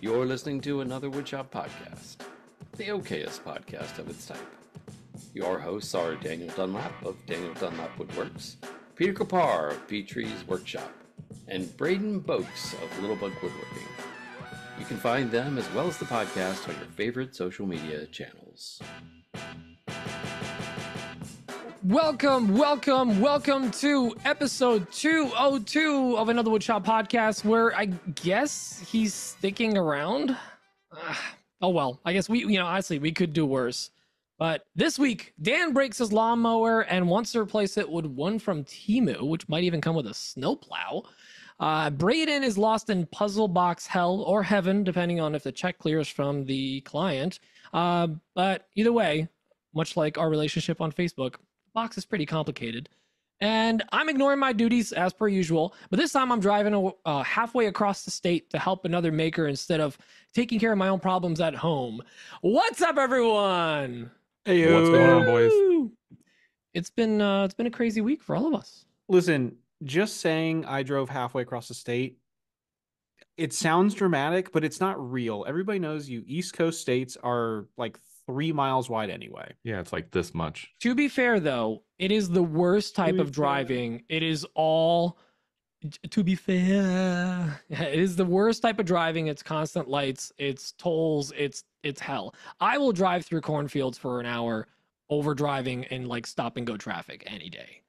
You're listening to another Woodshop podcast, the okayest podcast of its type. Your hosts are Daniel Dunlap of Daniel Dunlap Woodworks, Peter Kapar of Petrie's Workshop, and Braden Boakes of Little Bug Woodworking. You can find them as well as the podcast on your favorite social media channels. Welcome to episode 202 of another Woodshop podcast, where I guess he's sticking around. Oh well, I guess honestly, we could do worse. But this week, Dan breaks his lawnmower and wants to replace it with one from Temu, which might even come with a snowplow. Braden is lost in puzzle box hell or heaven, depending on if the check clears from the client. But either way, much like our relationship on Facebook, box is pretty complicated, and I'm ignoring my duties as per usual, but this time I'm driving halfway across the state to help another maker instead of taking care of my own problems at home. What's up, everyone? Hey, what's going on, boys? It's been a crazy week for all of us. Listen, just saying I drove halfway across the state, it sounds dramatic, but it's not real. Everybody knows you East Coast states are like 3 miles wide anyway. Yeah, it's like this much. To be fair, though, it is the worst type of driving. It is all, to be fair, it is the worst type of driving. It's constant lights, it's tolls, it's hell. I will drive through cornfields for an hour over driving in like stop and go traffic any day.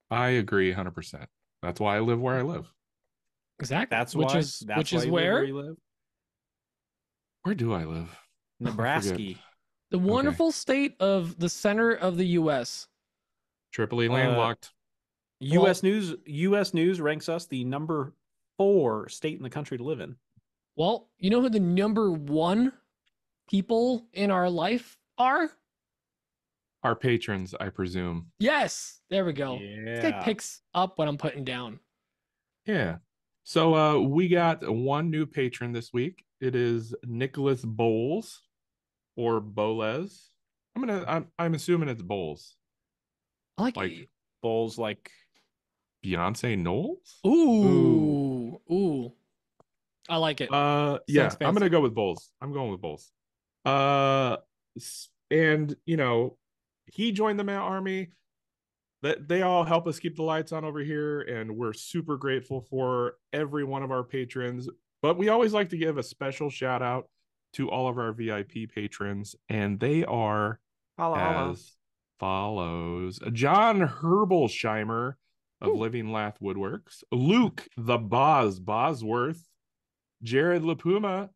I agree 100%. That's why I live where I live. Exactly. Which is where you live. Where do I live? Nebraska. The wonderful state of the center of the U.S. Tripoli landlocked. U.S. News ranks us the number 4 state in the country to live in. Well, you know who the number 1 people in our life are? Our patrons, I presume. Yes, there we go. Yeah. This guy picks up what I'm putting down. Yeah. So we got one new patron this week. It is Nicholas Bowles or Boles. I'm assuming it's Bowles. I like Like Bowles, like Beyonce Knowles? Ooh. I like it. Yeah, I'm gonna go with Bowles. I'm going with Bowles. And he joined the Mount Army. That they all help us keep the lights on over here, and we're super grateful for every one of our patrons. But we always like to give a special shout out to all of our VIP patrons, and they are as follows: John Herbolsheimer of Living Lath Woodworks, Luke the Bosworth, Jared LaPuma,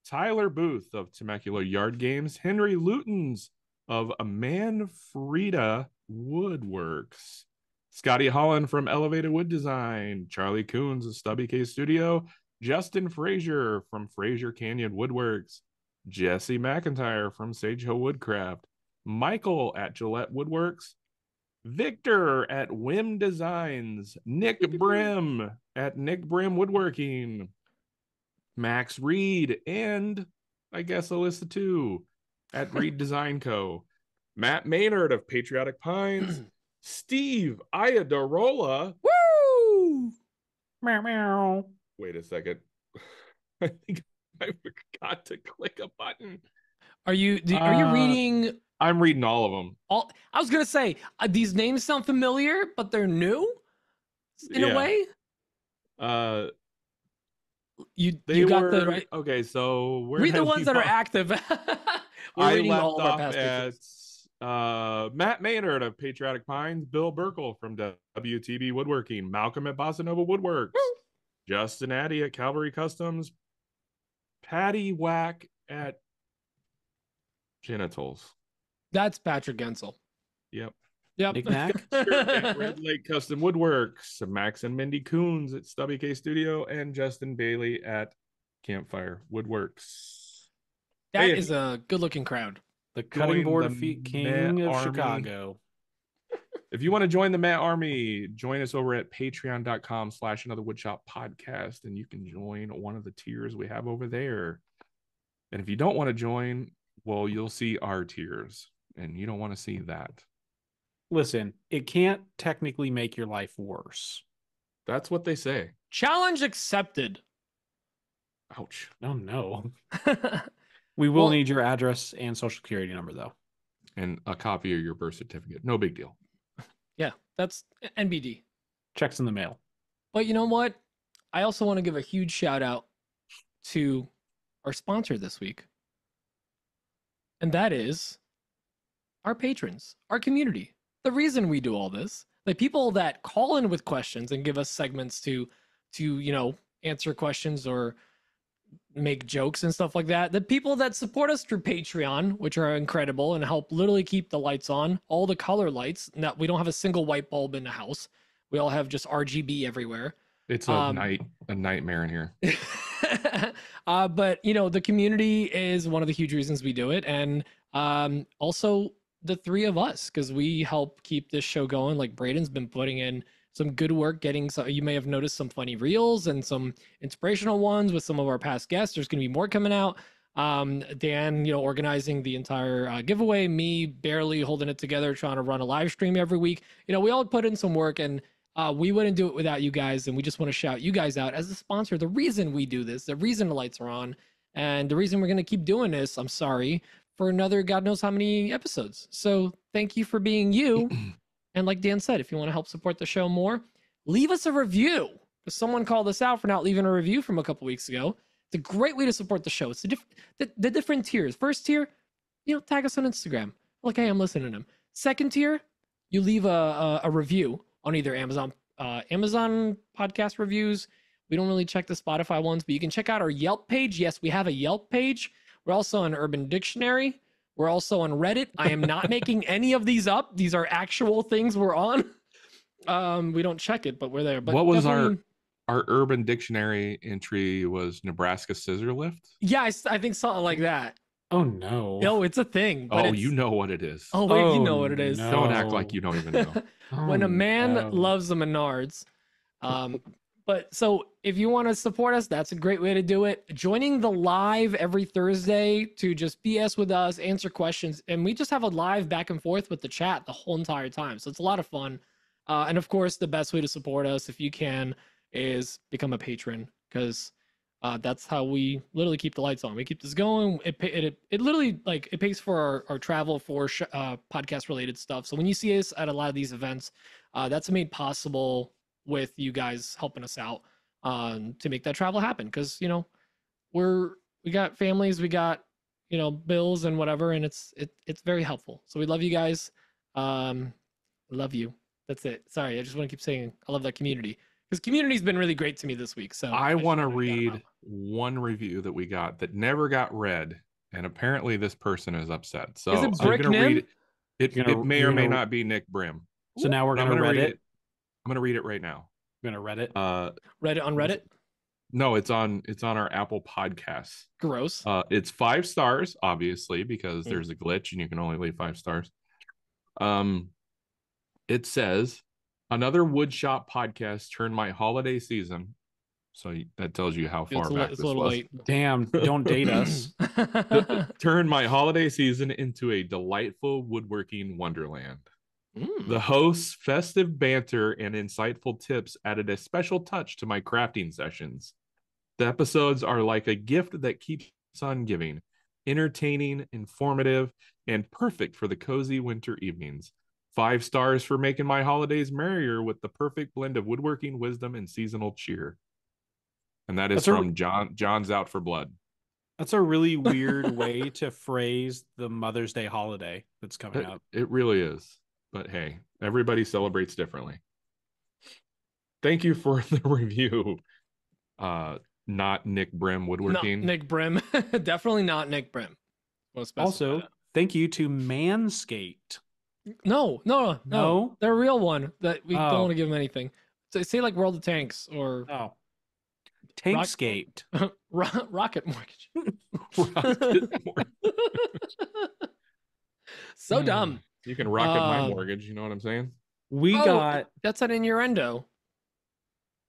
Tyler Booth of Temecula Yard Games, Henry Lutens of Manfreda Woodworks, Scotty Holland from Elevated Wood Design, Charlie Coons of Stubby K Studio, Justin Frazier from Frazier Canyon Woodworks, Jesse McIntyre from Sage Hill Woodcraft, Michael at Gillette Woodworks, Victor at Whim Designs, Nick Brim at Nick Brim Woodworking, Max Reed, and I guess Alyssa too at Reed Design Co., Matt Maynard of Patriotic Pines, Steve Iadarola. Woo! Meow meow. Wait a second. I think I forgot to click a button. Are you reading? I'm reading all of them. I was gonna say these names sound familiar, but they're new in a way. You got the right. Okay, so read the ones that are active. We're reading all of our past pictures. Matt Maynard of Patriotic Pines, Bill Burkle from WTB Woodworking, Malcolm at Bossa Nova Woodworks, Justin Addy at Calvary Customs, Patty Whack at Genitals. That's Patrick Gensel. Yep. Knick-knack. Red Lake Custom Woodworks, Max and Mindy Coons at Stubby K Studio, and Justin Bailey at Campfire Woodworks. That is a good-looking crowd. The cutting board feet king of Chicago. If you want to join the Matt Army, join us over at patreon.com/another woodshop podcast, and you can join one of the tiers we have over there. And if you don't want to join, well, you'll see our tiers, and you don't want to see that. Listen, it can't technically make your life worse. That's what they say. Challenge accepted. Ouch. Oh no. We will Well- need your address and social security number though. And a copy of your birth certificate. No big deal. Yeah, that's NBD. Checks in the mail. But you know what? I also want to give a huge shout out to our sponsor this week. And that is our patrons, our community. The reason we do all this, like people that call in with questions and give us segments to answer questions or make jokes and stuff like that. The people that support us through Patreon, which are incredible and help literally keep the lights on, all the color lights. Now, we don't have a single white bulb in the house. We all have just RGB everywhere. It's a nightmare in here. But the community is one of the huge reasons we do it, and also the three of us, because we help keep this show going. Like Braden's been putting in some good work getting some, you may have noticed some funny reels and some inspirational ones with some of our past guests. There's going to be more coming out. Dan, organizing the entire giveaway, me barely holding it together, trying to run a live stream every week. We all put in some work, and we wouldn't do it without you guys. And we just want to shout you guys out as a sponsor. The reason we do this, the reason the lights are on, and the reason we're going to keep doing this, I'm sorry, for another God knows how many episodes. So thank you for being you. And like Dan said, if you want to help support the show more, leave us a review. Because someone called us out for not leaving a review from a couple weeks ago. It's a great way to support the show. It's the different tiers. First tier, tag us on Instagram. Like, hey, I'm listening to them. Second tier, you leave a review on either Amazon podcast reviews. We don't really check the Spotify ones, but you can check out our Yelp page. Yes, we have a Yelp page. We're also on Urban Dictionary. We're also on Reddit. I am not making any of these up. These are actual things we're on. We don't check it, but we're there. But what was our Urban Dictionary entry? Was Nebraska scissor lift? Yeah, I think something like that. Oh no. No, it's a thing. Oh, you know what it is. Oh wait, you know what it is. No. Don't act like you don't even know. When a man no. loves the Menards. But so if you want to support us, that's a great way to do it. Joining the live every Thursday to just BS with us, answer questions. And we just have a live back and forth with the chat the whole entire time. So it's a lot of fun. And of course, the best way to support us, if you can, is become a patron, because that's how we literally keep the lights on. We keep this going. It literally, like, it pays for our travel for podcast related stuff. So when you see us at a lot of these events, that's made possible with you guys helping us out to make that travel happen. Because we got families, we got bills and whatever, and it's very helpful. So we love you guys. Love you. That's it. Sorry, I just want to keep saying I love that community, because community's been really great to me this week. So I want to read one review that we got that never got read, and apparently this person is upset. So is it I'm gonna read it. It may or may gonna- not be Nick Brim. So now we're I'm gonna read it. I'm gonna read it right now. We're gonna read it. Reddit on Reddit. No, it's on our Apple Podcasts. Gross. It's 5 stars, obviously, because there's a glitch and you can only leave 5 stars. It says, another woodshop podcast turned my holiday season. So that tells you how far back this was. Late. Damn, don't date us. Turned my holiday season into a delightful woodworking wonderland. The host's festive banter and insightful tips added a special touch to my crafting sessions. The episodes are like a gift that keeps on giving, entertaining, informative, and perfect for the cozy winter evenings. 5 stars for making my holidays merrier with the perfect blend of woodworking wisdom and seasonal cheer. And that is from John's Out for Blood. That's a really weird way to phrase the Mother's Day holiday that's coming up. It really is. But hey, everybody celebrates differently. Thank you for the review. Not Nick Brim Woodworking. Not Nick Brim. Definitely not Nick Brim. Also, thank you to Manscaped. No. They're a real one that we don't want to give them anything. So say like World of Tanks or Tankscaped. Rocket Mortgage. Rocket Mortgage. So dumb. You can rocket my mortgage, you know what I'm saying? That's an innuendo.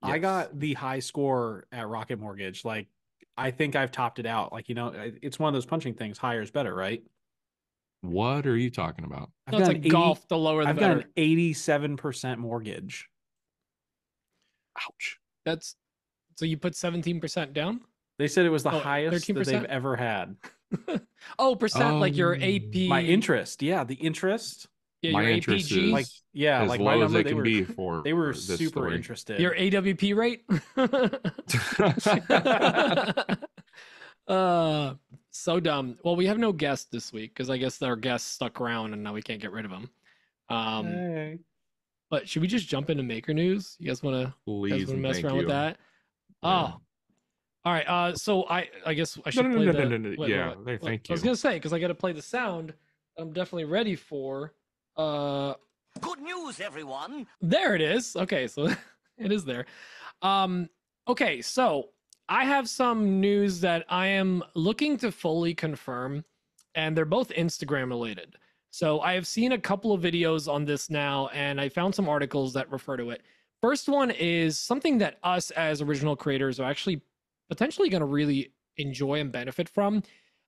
Yes. I got the high score at Rocket Mortgage. Like, I think I've topped it out. Like, it's one of those punching things. Higher is better, right? What are you talking about? No, it's like golf. The lower the I've better. got an 87% mortgage. Ouch. So you put 17% down? They said it was the Oh, highest that they've 13%? ever had. Oh, percent like your AP. My interest, yeah, the interest. Yeah, My your interest APG. Like, is yeah, as like my low as number, it can be for they were this super story. interested. Your AWP rate. So dumb. Well, we have no guest this week because I guess our guest stuck around and now we can't get rid of him. Hey. But should we just jump into maker news? You guys want to Please and mess thank around you. with that? Yeah. Oh, all right. So I guess I should No, play no, the. no, no, no. Wait, Yeah, wait. thank I was you. gonna say because I got to play the sound. I'm definitely ready for. Good news, everyone. There it is. Okay, so it is there. Okay, so I have some news that I am looking to fully confirm, and they're both Instagram related. So I have seen a couple of videos on this now, and I found some articles that refer to it. First one is something that us as original creators are actually potentially going to really enjoy and benefit from.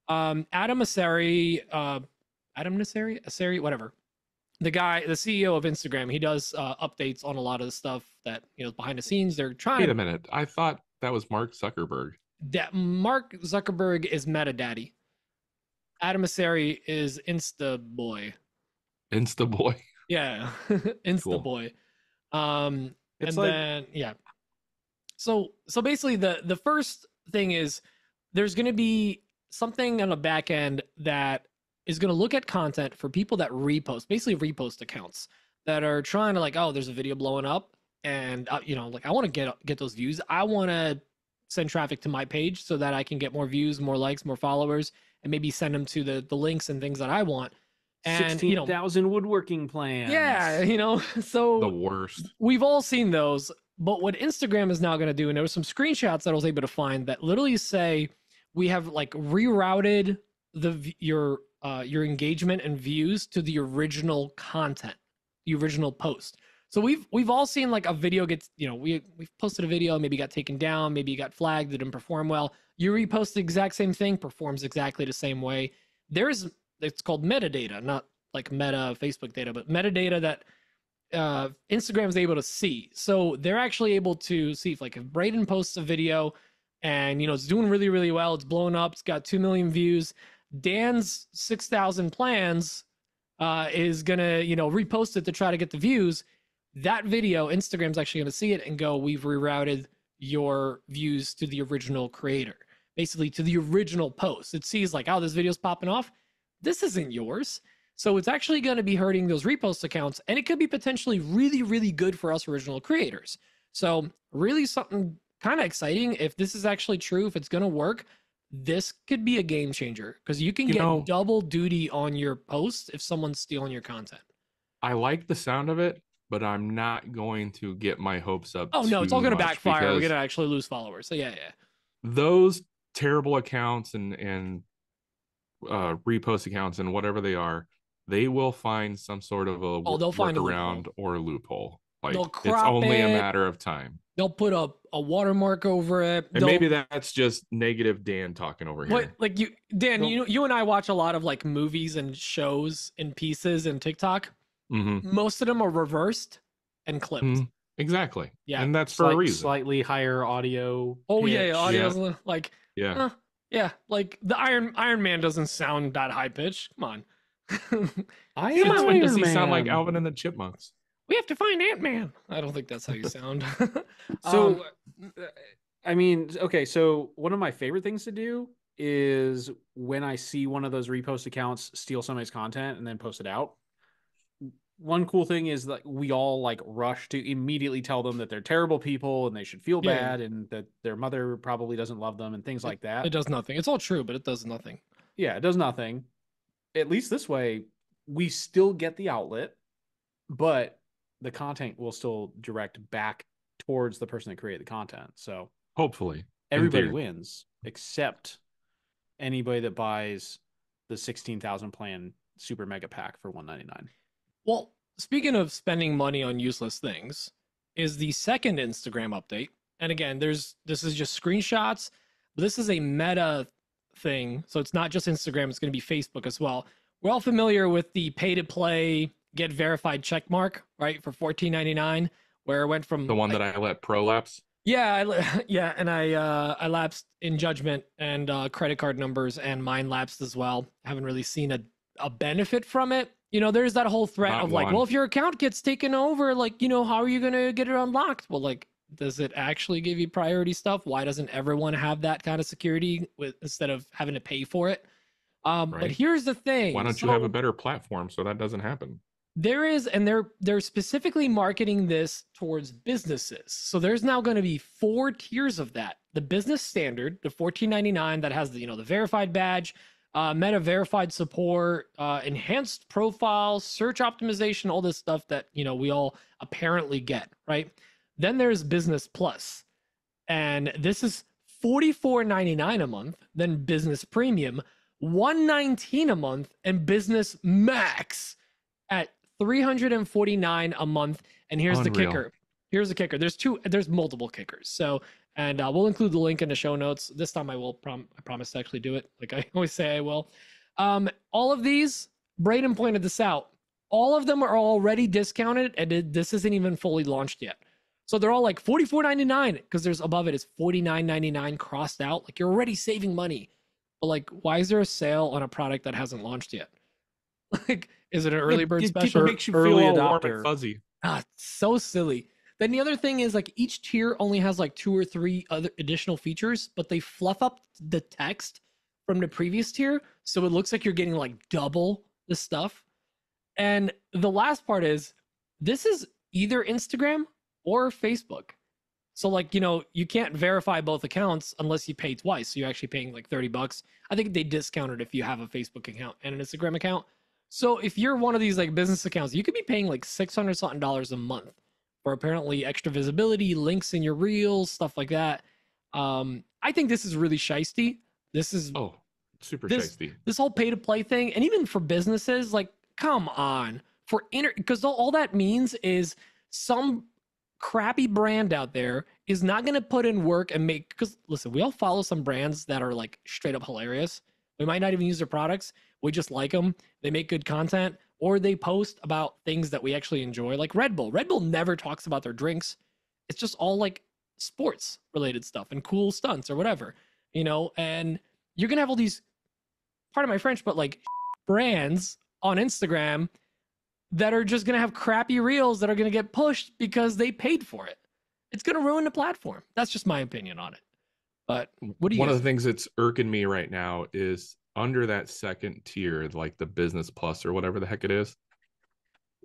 Adam Asseri, whatever. The guy, the CEO of Instagram, he does updates on a lot of the stuff that behind the scenes. They're trying. Wait a minute. I thought that was Mark Zuckerberg. That Mark Zuckerberg is Meta Daddy. Adam Asseri is Insta Boy. Insta Boy. Yeah, Insta Cool. Boy. It's and like- then yeah. So basically the first thing is there's going to be something on the back end that is going to look at content for people that basically repost accounts that are trying to oh, there's a video blowing up and I want to get those views. I want to send traffic to my page so that I can get more views, more likes, more followers, and maybe send them to the links and things that I want. And 16,000 woodworking plans. yeah, so The worst. we've all seen those. But what Instagram is now going to do, and there were some screenshots that I was able to find that literally say we have rerouted your engagement and views to the original content, the original post. So we've all seen a video gets, we've posted a video, maybe got taken down, maybe got flagged, didn't perform well. You repost the exact same thing, performs exactly the same way. It's called metadata, not like meta Facebook data, but metadata that Instagram is able to see. So they're actually able to see if Braden posts a video and it's doing really, really well, it's blowing up, it's got 2 million views. Dan's 6,000 plans is gonna repost it to try to get the views. That video, Instagram's actually gonna see it and go, we've rerouted your views to the original creator, basically to the original post. It sees oh, this video's popping off. This isn't yours. So it's actually going to be hurting those repost accounts, and it could be potentially really, really good for us original creators. So really something kind of exciting. If this is actually true, if it's going to work, this could be a game changer because you can get double duty on your posts if someone's stealing your content. I like the sound of it, but I'm not going to get my hopes up. Oh no, it's all going to backfire. We're because going to actually lose followers. So yeah. those terrible accounts and repost accounts and whatever they are, they will find some sort of a they'll find a workaround or a loophole. They'll It's crop only a it. matter of time. They'll put a watermark over it. And maybe that's just negative Dan talking over here. What Dan, you and I watch a lot of movies and shows in pieces and TikTok. Mm-hmm. Most of them are reversed and clipped. Mm-hmm. Exactly. Yeah. And that's for a reason. Slightly higher audio. Oh pitch. yeah, audio's Yeah. yeah, the Iron Man doesn't sound that high pitched. Come on. I Since am when does he Iron sound like Man. Alvin and the Chipmunks? We have to find Ant-Man. I don't think that's how you sound. So, I mean, okay. So one of my favorite things to do is when I see one of those repost accounts steal somebody's content and then post it out. One cool thing is that we all rush to immediately tell them that they're terrible people and they should feel bad and that their mother probably doesn't love them and things like that. It does nothing. It's all true, but it does nothing. Yeah, it does nothing. At least this way, we still get the outlet, but the content will still direct back towards the person that created the content. So Hopefully. everybody theory. wins except anybody that buys the 16,000 plan super mega pack for $199. Well, speaking of spending money on useless things, is the second Instagram update. And again, this is just screenshots. But this is a meta thing, so it's not just Instagram, it's going to be Facebook as well. We're all familiar with the pay to play get verified check mark, right, for $14.99, where it went from The one that I let prolapse. Yeah, and I lapsed in judgment and credit card numbers and mine lapsed as well. Haven't really seen a benefit from it. There's that whole threat Not of like, one. well, if your account gets taken over, like, how are you gonna get it unlocked? Well, like, does it actually give you priority stuff? Why doesn't everyone have that kind of security instead of having to pay for it? But Right. here's the thing. Why don't you have a better platform so that doesn't happen? There is, and they're specifically marketing this towards businesses. So there's now going to be 4 tiers of that. The business standard, the $14.99 that has the verified badge, meta verified support, enhanced profiles, search optimization, all this stuff that we all apparently get, right? Then there's business plus, and this is $44.99 a month. Then business premium, $119 a month, and business max at $349 a month. And here's Unreal. the kicker. Here's the kicker. There's multiple kickers. So, and we'll include the link in the show notes. This time I will I promise to actually do it. Like I always say I will. All of these, Braden pointed this out. All of them are already discounted, and this isn't even fully launched yet. So they're all like $44.99 because there's above it is $49.99 crossed out. Like you're already saving money. But like, why is there a sale on a product that hasn't launched yet? Like, is it an early bird It special? makes you Early feel all warm adopter. and fuzzy. So silly. Then the other thing is like each tier only has like 2 or 3 other additional features, but they fluff up the text from the previous tier, so it looks like you're getting like double the stuff. And the last part is this is either Instagram or Facebook. So like, you can't verify both accounts unless you pay twice. So you're actually paying like $30. I think they discount it if you have a Facebook account and an Instagram account. So if you're one of these like business accounts, you could be paying like $600 something a month for apparently extra visibility, links in your reels, stuff like that. I think this is really shisty. This is Super this shiesty. this whole pay to play thing, and even for businesses, like come on, because all that means is some crappy brand out there is not going to put in work and make. Because listen, we all follow some brands that are like straight up hilarious. We might not even use their products. We just like them. They make good content, or they post about things that we actually enjoy, like Red Bull. Red Bull never talks about their drinks. It's just all like sports related stuff and cool stunts or whatever, and you're going to have all these, pardon my French, but like brands on Instagram that are just going to have crappy reels that are going to get pushed because they paid for it. It's going to ruin the platform. That's just my opinion on it. But what do you One guys of the things that's irking me right now is under that second tier, like the business plus or whatever the heck it is,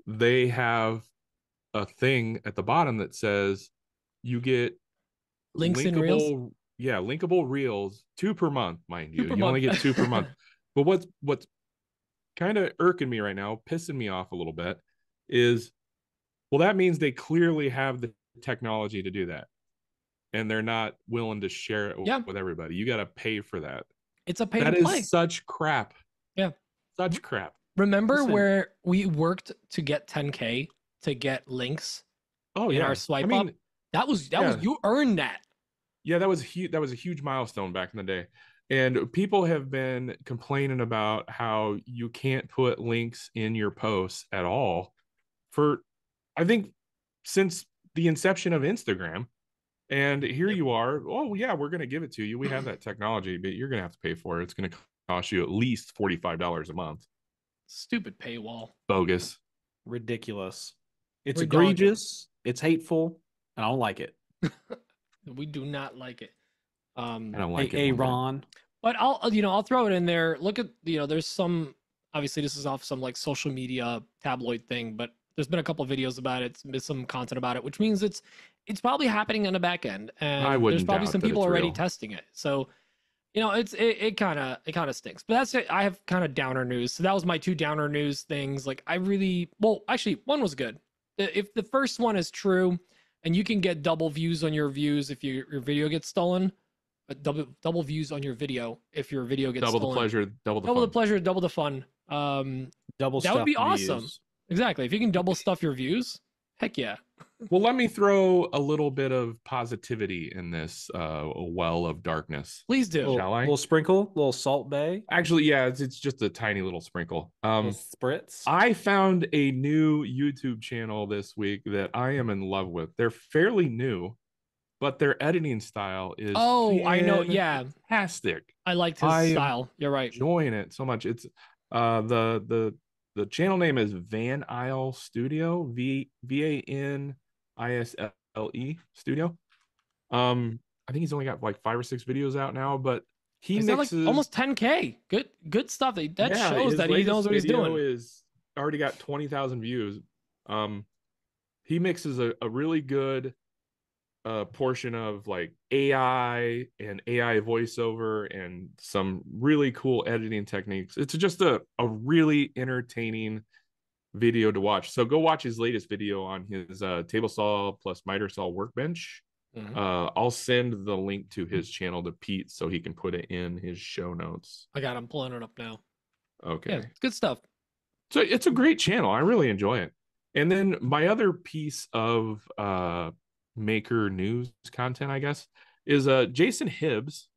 they have a thing at the bottom that says you get links in reels? Yeah, linkable reels, 2 per month, mind you. per You only month. get 2 per month. But what's kind of irking me right now, pissing me off a little bit, is well, that means they clearly have the technology to do that. And they're not willing to share it with everybody. You got to pay for that. It's a pay That to play. is such crap. Yeah. Such crap. Remember where we worked to get 10K to get links in our swipe up? That was you earned that. Yeah, that was huge. That was a huge milestone back in the day. And people have been complaining about how you can't put links in your posts at all for, I think, since the inception of Instagram. And here you are. Oh, yeah, we're going to give it to you. We have that technology, but you're going to have to pay for it. It's going to cost you at least $45 a month. Stupid paywall. Bogus. Ridiculous. It's Redonkulous. egregious. It's hateful. I don't like it. We do not like it. I don't like it. Ron. But I'll throw it in there. Look at, there's some, obviously this is off some like social media tabloid thing, but there's been a couple of videos about it, some content about it, which means it's probably happening on the back end, and there's probably some people already testing it. So, it kind of stinks. But that's it. I have kind of downer news. So that was my 2 downer news things. Like actually, one was good. If the first one is true, and you can get double views on your views if your video gets stolen, double views on your video if your video gets double stolen. The pleasure, double the double fun. the pleasure, double the fun. That would be awesome. Views. Exactly. If you can double stuff your views, heck yeah. Well, let me throw a little bit of positivity in this well of darkness. Please do. Shall I? Little sprinkle, little salt bay. Actually, yeah, it's just a tiny little sprinkle. Spritz. I found a new YouTube channel this week that I am in love with. They're fairly new, but their editing style is I know. Yeah, fantastic. I liked his style. You're right. Enjoying it so much. It's the channel name is Vanaisle Studio, Vanisle Studio. I think he's only got like 5 or 6 videos out now, but he mixes like almost 10K. Good stuff. That shows that he knows what he's doing. Is already got 20,000 views. He mixes a really good portion of like AI and AI voiceover and some really cool editing techniques. It's just a really entertaining video to watch. So go watch his latest video on his table saw plus miter saw workbench. Mm-hmm. I'll send the link to his channel to Pete so he can put it in his show notes. I'm pulling it up now. Okay. Yeah, it's good stuff. So it's a great channel. I really enjoy it. And then my other piece of maker news content, I guess, is Jason Hibbs.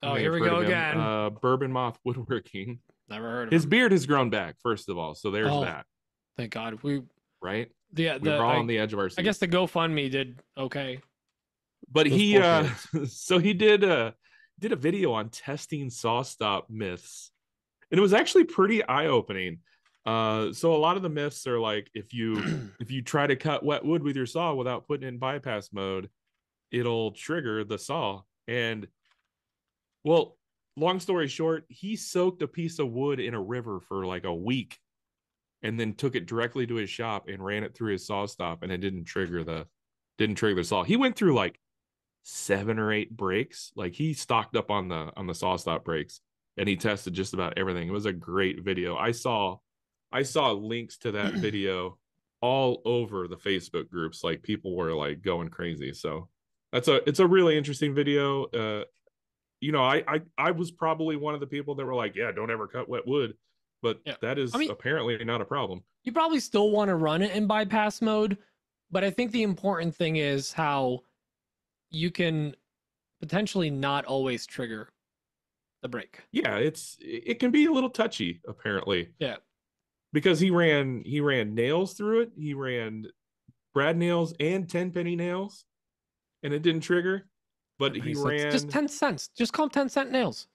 Oh, here we go again. Bourbon Moth Woodworking. Never heard of his him. beard has grown back, first of all. So there's that. Thank God. Right? We're all on the edge of our seat. I guess the GoFundMe did okay. But he so he did a video on testing sawstop myths. And it was actually pretty eye-opening. So a lot of the myths are like if you try to cut wet wood with your saw without putting it in bypass mode, it'll trigger the saw. And well, long story short, he soaked a piece of wood in a river for like a week and then took it directly to his shop and ran it through his saw stop, and it didn't trigger the saw. He went through like 7 or 8 breaks. Like he stocked up on the saw stop breaks, and he tested just about everything. It was a great video. I saw links to that video all over the Facebook groups. Like people were like going crazy. So it's a really interesting video. I was probably one of the people that were like, yeah, don't ever cut wet wood. But that is apparently not a problem. You probably still want to run it in bypass mode, but I think the important thing is how you can potentially not always trigger the brake. Yeah, it can be a little touchy, apparently. Yeah. Because he ran nails through it. He ran brad nails and 10-penny nails, and it didn't trigger. But he ran just 10 cents. Just call them 10-cent nails.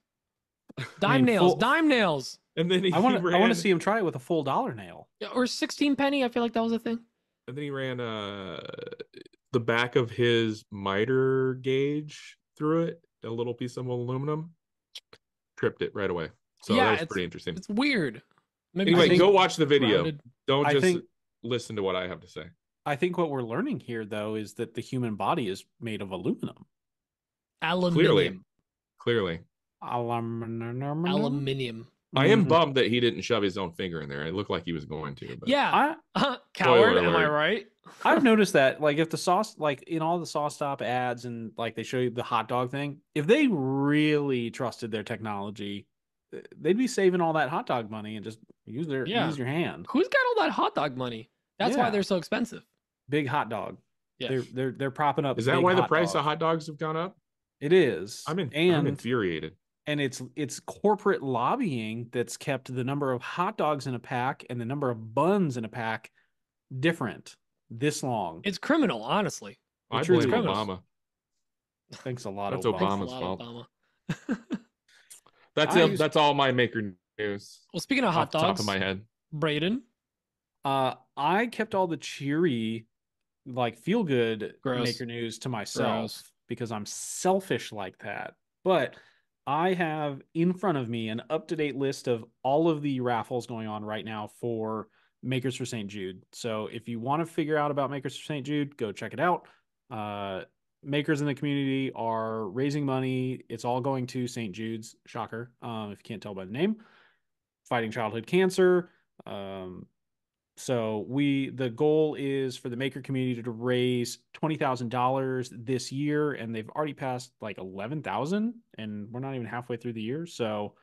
Dime nails. And then I want to see him try it with a full dollar nail. Or 16 penny. I feel like that was a thing. And then he ran the back of his miter gauge through it, a little piece of aluminum, tripped it right away. So that was pretty interesting. It's weird. Anyway, go watch the video. Don't just listen to what I have to say. I think what we're learning here, though, is that the human body is made of aluminum. Clearly. Aluminium. I am bummed that he didn't shove his own finger in there. It looked like he was going to. But... Yeah. Coward, am I right? I've noticed that, like, if the sauce, like in all the sawstop ads and like they show you the hot dog thing, if they really trusted their technology, they'd be saving all that hot dog money and just use your hand. Who's got all that hot dog money? That's why they're so expensive. Big hot dog. Yeah. They're propping up. Is that why the price of hot dogs have gone up? It is. I'm infuriated. And it's corporate lobbying that's kept the number of hot dogs in a pack and the number of buns in a pack different this long. It's criminal, honestly. I blame Obama. Thanks a lot. That's Obama's fault. That's all my maker news. Well, speaking of hot dogs, top of my head, Braden. I kept all the cheery, like feel good maker news to myself because I'm selfish like that. But I have in front of me an up-to-date list of all of the raffles going on right now for Makers for St. Jude. So if you want to figure out about Makers for St. Jude, go check it out. Makers in the community are raising money. It's all going to St. Jude's, shocker, if you can't tell by the name, fighting childhood cancer. So the goal is for the maker community to raise $20,000 this year, and they've already passed like 11,000, and we're not even halfway through the year. So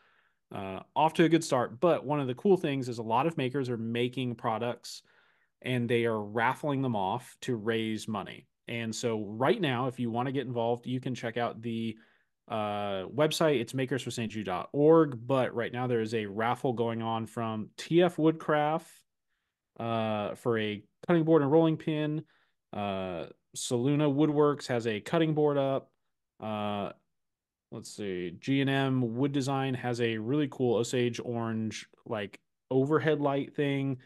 off to a good start. But one of the cool things is a lot of makers are making products and they are raffling them off to raise money. And so right now, if you want to get involved, you can check out the website. It's makersforstjude.org. But right now there is a raffle going on from TF Woodcraft for a cutting board and rolling pin. Saluna Woodworks has a cutting board up. Let's see. G&M Wood Design has a really cool Osage orange like overhead light thing.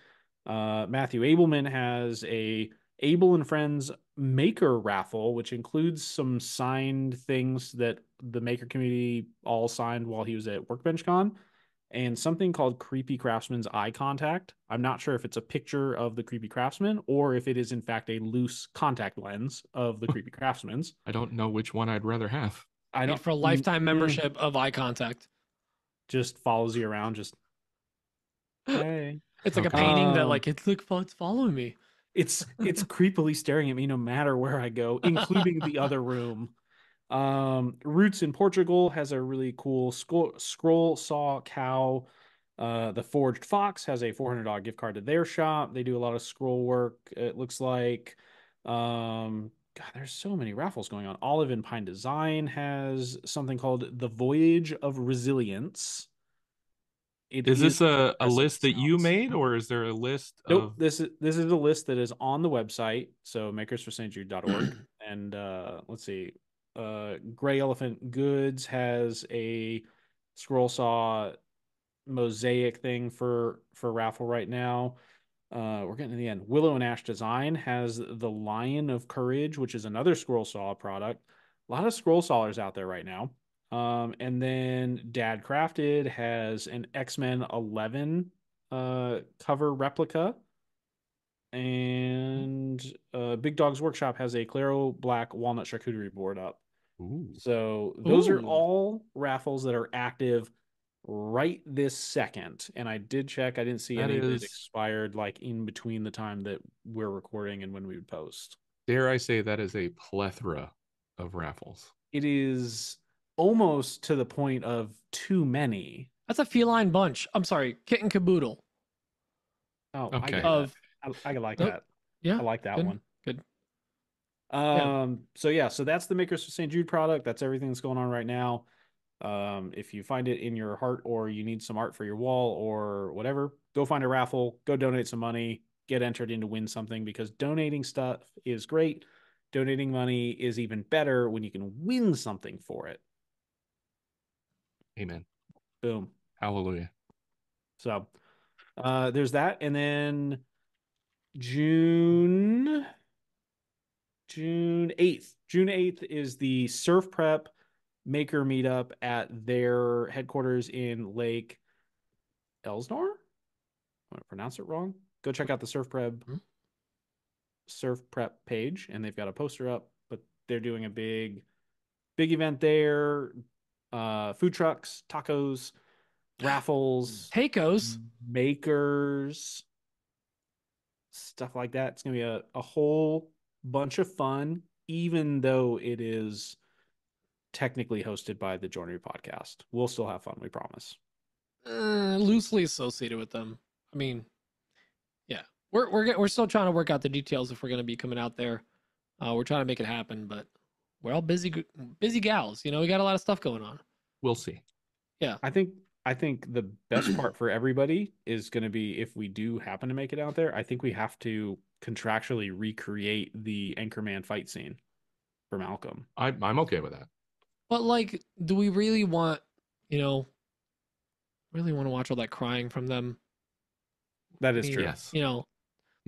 Matthew Abelman has a Abel and Friends maker raffle, which includes some signed things that the maker community all signed while he was at Workbench Con, and something called Creepy Craftsman's Eye Contact. I'm not sure if it's a picture of the Creepy Craftsman or if it is in fact a loose contact lens of the Creepy Craftsman's. I don't know which one I'd rather have. I don't For a lifetime membership of Eye Contact. Just follows you around. Just hey. It's like a painting that like it's following me. It's creepily staring at me no matter where I go, including the other room. Roots in Portugal has a really cool scroll saw cow. The Forged Fox has a $400 gift card to their shop. They do a lot of scroll work, it looks like. God, there's so many raffles going on. Olive and Pine Design has something called The Voyage of Resilience. Is this a list that you made, or is there a list Nope, of... this is a list that is on the website, so makersforstjude.org. And let's see. Gray Elephant Goods has a scroll saw mosaic thing for raffle right now. We're getting to the end. Willow and Ash Design has the Lion of Courage, which is another scroll saw product. A lot of scroll sawers out there right now. And then Dad Crafted has an X-Men 11 cover replica. And Big Dog's Workshop has a Claro Black Walnut Charcuterie board up. Ooh. So those are all raffles that are active right this second. And I did check. I didn't see any that expired like in between the time that we're recording and when we would post. Dare I say that is a plethora of raffles. It is almost to the point of too many. That's a feline bunch. I'm sorry, kitten caboodle. Oh, okay. I like that. Yeah, I like that good, one. Good. So that's the Makers for St. Jude product. That's everything that's going on right now. If you find it in your heart or you need some art for your wall or whatever, go find a raffle, go donate some money, get entered in to win something, because donating stuff is great. Donating money is even better when you can win something for it. Amen. Boom. Hallelujah. So there's that. And then June 8th. June 8th is the Surf Prep Maker meetup at their headquarters in Lake Elsinore. I'm gonna pronounce it wrong. Go check out the Surf Prep page, and they've got a poster up. But they're doing a big event there. Food trucks, tacos, raffles, Pecos, makers, stuff like that. It's gonna be a whole bunch of fun, even though it is technically hosted by the Joinery Podcast. We'll still have fun, we promise. Loosely associated with them. I mean, yeah, we're still trying to work out the details if we're going to be coming out there. We're trying to make it happen, but we're all busy gals. You know, we got a lot of stuff going on. We'll see. Yeah, I think the best part for everybody is going to be, if we do happen to make it out there, I think we have to contractually recreate the Anchorman fight scene for Malcolm. I'm okay with that. but like, do we really want, really want to watch all that crying from them? That is true. Yes. The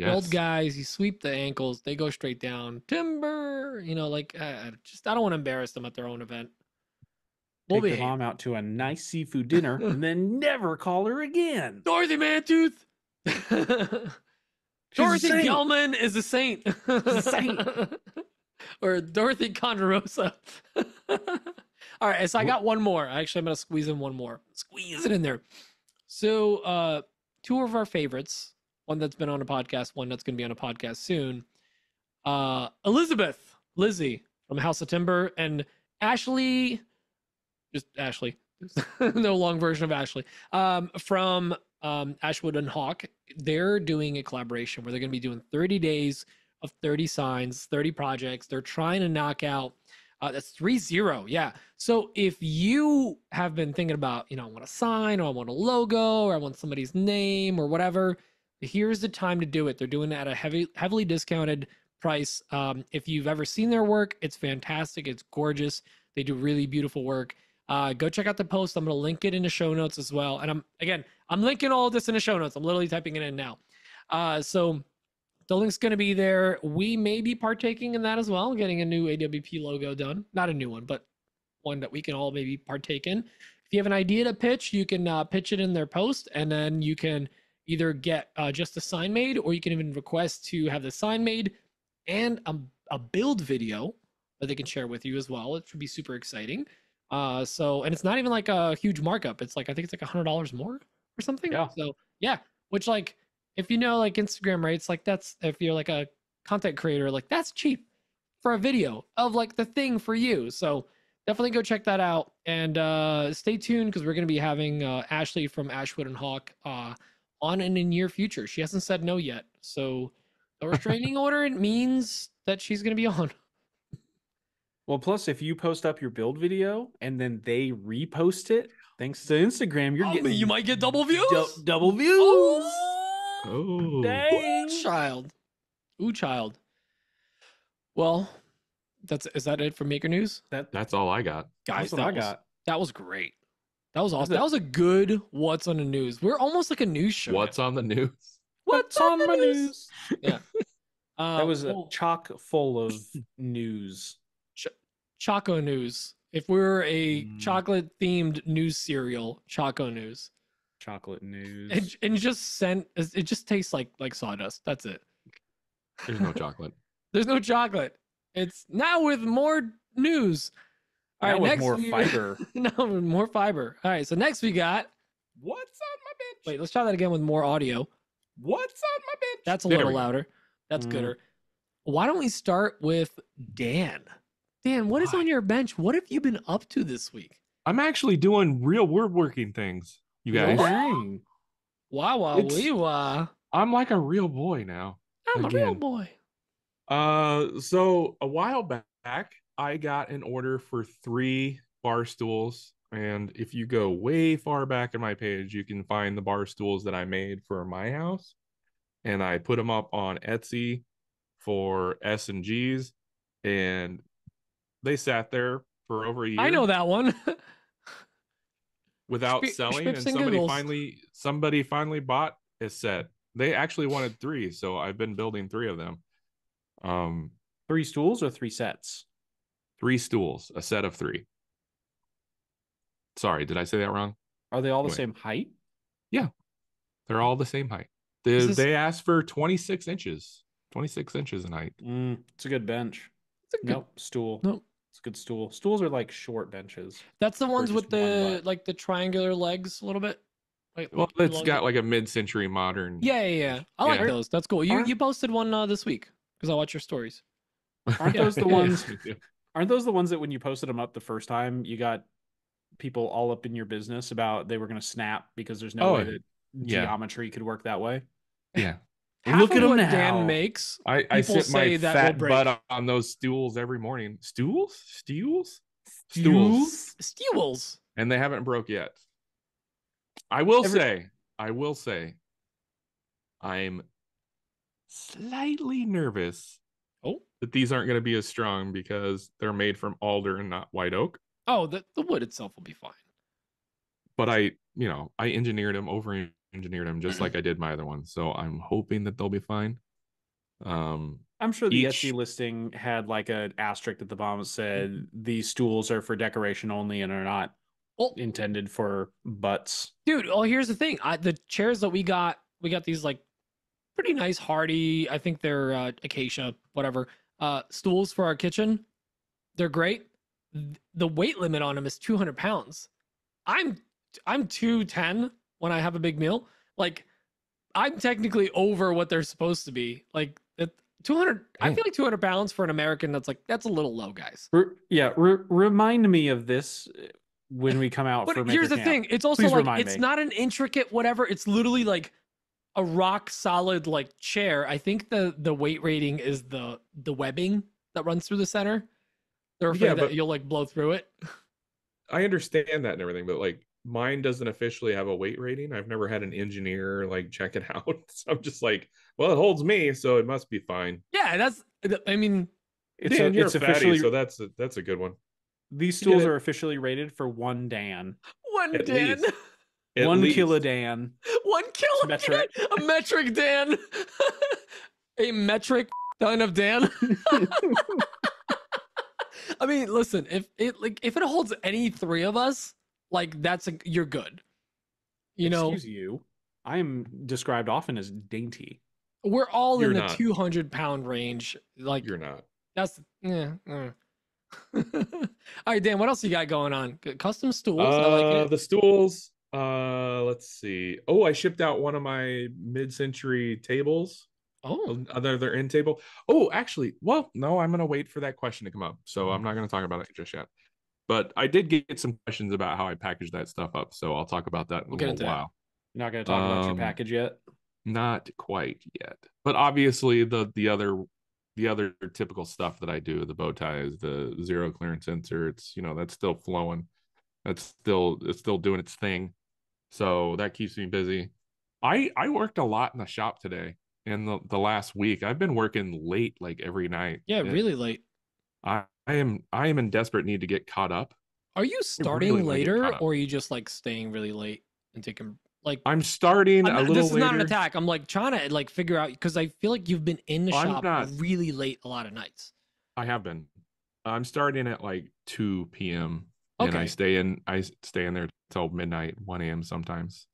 old guys, you sweep the ankles, they go straight down. Timber, I don't want to embarrass them at their own event. Take your mom out to a nice seafood dinner and then never call her again. Dorothy Mantooth. Dorothy Gelman is a saint. Or Dorothy Conderosa. All right, so I got one more. Actually, I'm going to squeeze in one more. Squeeze it in there. So, two of our favorites, one that's been on a podcast, one that's going to be on a podcast soon. Lizzie from House of Timber, and Ashley, just Ashley, no long version of Ashley, from Ashwood and Hawk. They're doing a collaboration where they're going to be doing 30 days of 30 signs, 30 projects. They're trying to knock out, that's 30. Yeah. So if you have been thinking about, I want a sign, or I want a logo, or I want somebody's name or whatever, here's the time to do it. They're doing it at a heavily discounted price. If you've ever seen their work, it's fantastic. It's gorgeous. They do really beautiful work. Go check out the post. I'm going to link it in the show notes as well. And I'm linking all of this in the show notes. I'm literally typing it in now. So the link's going to be there. We may be partaking in that as well, getting a new AWP logo done. Not a new one, but one that we can all maybe partake in. If you have an idea to pitch, you can pitch it in their post, and then you can either get just a sign made, or you can even request to have the sign made and a build video that they can share with you as well. It should be super exciting. And it's not even like a huge markup. It's like, I think it's like $100 more or something. Yeah. So yeah, which, like, if you know, like, Instagram rates, like, that's, if you're like a content creator, like, that's cheap for a video of like the thing for you. So definitely go check that out, and stay tuned, because we're going to be having Ashley from Ashwood and Hawk on in the near future. She hasn't said no yet. So a restraining order, it means that she's going to be on. Well, plus if you post up your build video and then they repost it, thanks to Instagram, you're getting, you might get double views. double views. Oh, Dang. Ooh, child. Well, is that it for Maker News? that's all I got. Guys, That's what I got. that was great. That was awesome. That was a good What's on the News. We're almost like a news show. What's on the news? What's on the news? Yeah. That was well, chock full of news. Choco News. If we were a chocolate themed news cereal, Choco News. Chocolate news. And it just tastes like sawdust. That's it. There's no chocolate. There's no chocolate. It's now with more news. All Now right, with next more fiber. No, with more fiber. All right, so next we got. What's on my bench? Wait, let's try that again with more audio. What's on my bench? That's a There little we go. louder. That's gooder. Why don't we start with Dan? Dan, what is on your bench? What have you been up to this week? I'm actually doing real woodworking things, you guys. Dang. Wow, wow, It's- wee, wah. I'm like a real boy now. I'm a real Again. boy. So a while back, I got an order for 3 bar stools. And if you go way far back in my page, you can find the bar stools that I made for my house. And I put them up on Etsy for S&Gs. And they sat there for over a year I know that one. without selling. And Schmips and Giggles. somebody finally bought a set. They actually wanted 3. So I've been building 3 of them. 3 stools or 3 sets? 3 stools, a set of 3. Sorry, did I say that wrong? Are they all the Wait. same height? They're all the same height. They asked for 26 inches. 26 inches in height. It's a good bench. It's a good- Nope, stool. Nope. It's a good stool. Stools are like short benches. That's the ones with just one the butt. like the triangular legs a little bit. Well, it's got like a mid-century modern. Yeah. I like Yeah. those. That's cool. Aren't- You posted one this week because I watch your stories. Aren't Yeah. those the ones? Aren't those the ones that when you posted them up the first time, you got people all up in your business about they were going to snap because there's no Oh, way that yeah. geometry could work that way? Yeah. Half Look of at 'em what now. Dan makes. I People sit my say that will fat break. butt on those stools every morning. Stools? Stools? Steels. And they haven't broke yet. I will Every- say, I'm slightly nervous Oh. that these aren't going to be as strong because they're made from alder and not white oak. Oh, the wood itself will be fine. But I engineered them, over-engineered them just like I did my other ones. So I'm hoping that they'll be fine. I'm sure the Each- Etsy listing had like an asterisk at the bottom that said these stools are for decoration only and are not Well, intended for butts. dude, here's the thing. The chairs that we got these like pretty nice hardy, I think they're acacia, whatever, stools for our kitchen. They're great. The weight limit on them is 200 pounds. I'm 210 when I have a big meal. Like, I'm technically over what they're supposed to be. Like, 200, I feel like 200 pounds for an American, that's a little low, guys. Remind me of this when we come out But for here's Maker the Camp. thing. It's also Please like, remind it's me. not an intricate whatever. It's literally like a rock solid like chair. I think the weight rating is the webbing that runs through the center. They're afraid Yeah, that but- you'll like blow through it. I understand that and everything, but like mine doesn't officially have a weight rating. I've never had an engineer like check it out. So I'm just like, well, it holds me, so it must be fine. Yeah, I mean, Dan, you're it's a fatty, officially so that's a good one. these You did stools it. are officially rated for 1 Dan. one At Dan. least. At 1 least. kilo Dan. 1 kilo metric. Dan. A metric Dan. A metric ton of Dan. I mean, listen, if it holds any three of us, like you're good. You know, Excuse you. I am described often as dainty. we're all You're in the not. 200-pound range. Like You're not. that's yeah. All right, Dan, what else you got going on? Custom stools. I like it. The stools. Let's see. Oh, I shipped out one of my mid-century tables. Oh, Another end table. Oh, actually, well, no, I'm gonna wait for that question to come up. So I'm not gonna talk about it just yet. But I did get some questions about how I packaged that stuff up. So I'll talk about that in We'll a get little into that. while. You're not going to talk about your package yet? Not quite yet. But obviously the other typical stuff that I do, the bow ties, the zero clearance inserts, that's still flowing. It's still doing its thing. So that keeps me busy. I worked a lot in the shop today. In the last week, I've been working late, like every night. yeah, really late. I am in desperate need to get caught up. Are you starting really wanna get later, caught up. or are you just like staying really late and taking like? I'm starting a little This is later. not an attack. I'm like trying to like figure out because I feel like you've been in the I'm shop not. really late a lot of nights. I have been. I'm starting at like 2 p.m. and Okay. I stay in there till midnight, 1 a.m. sometimes.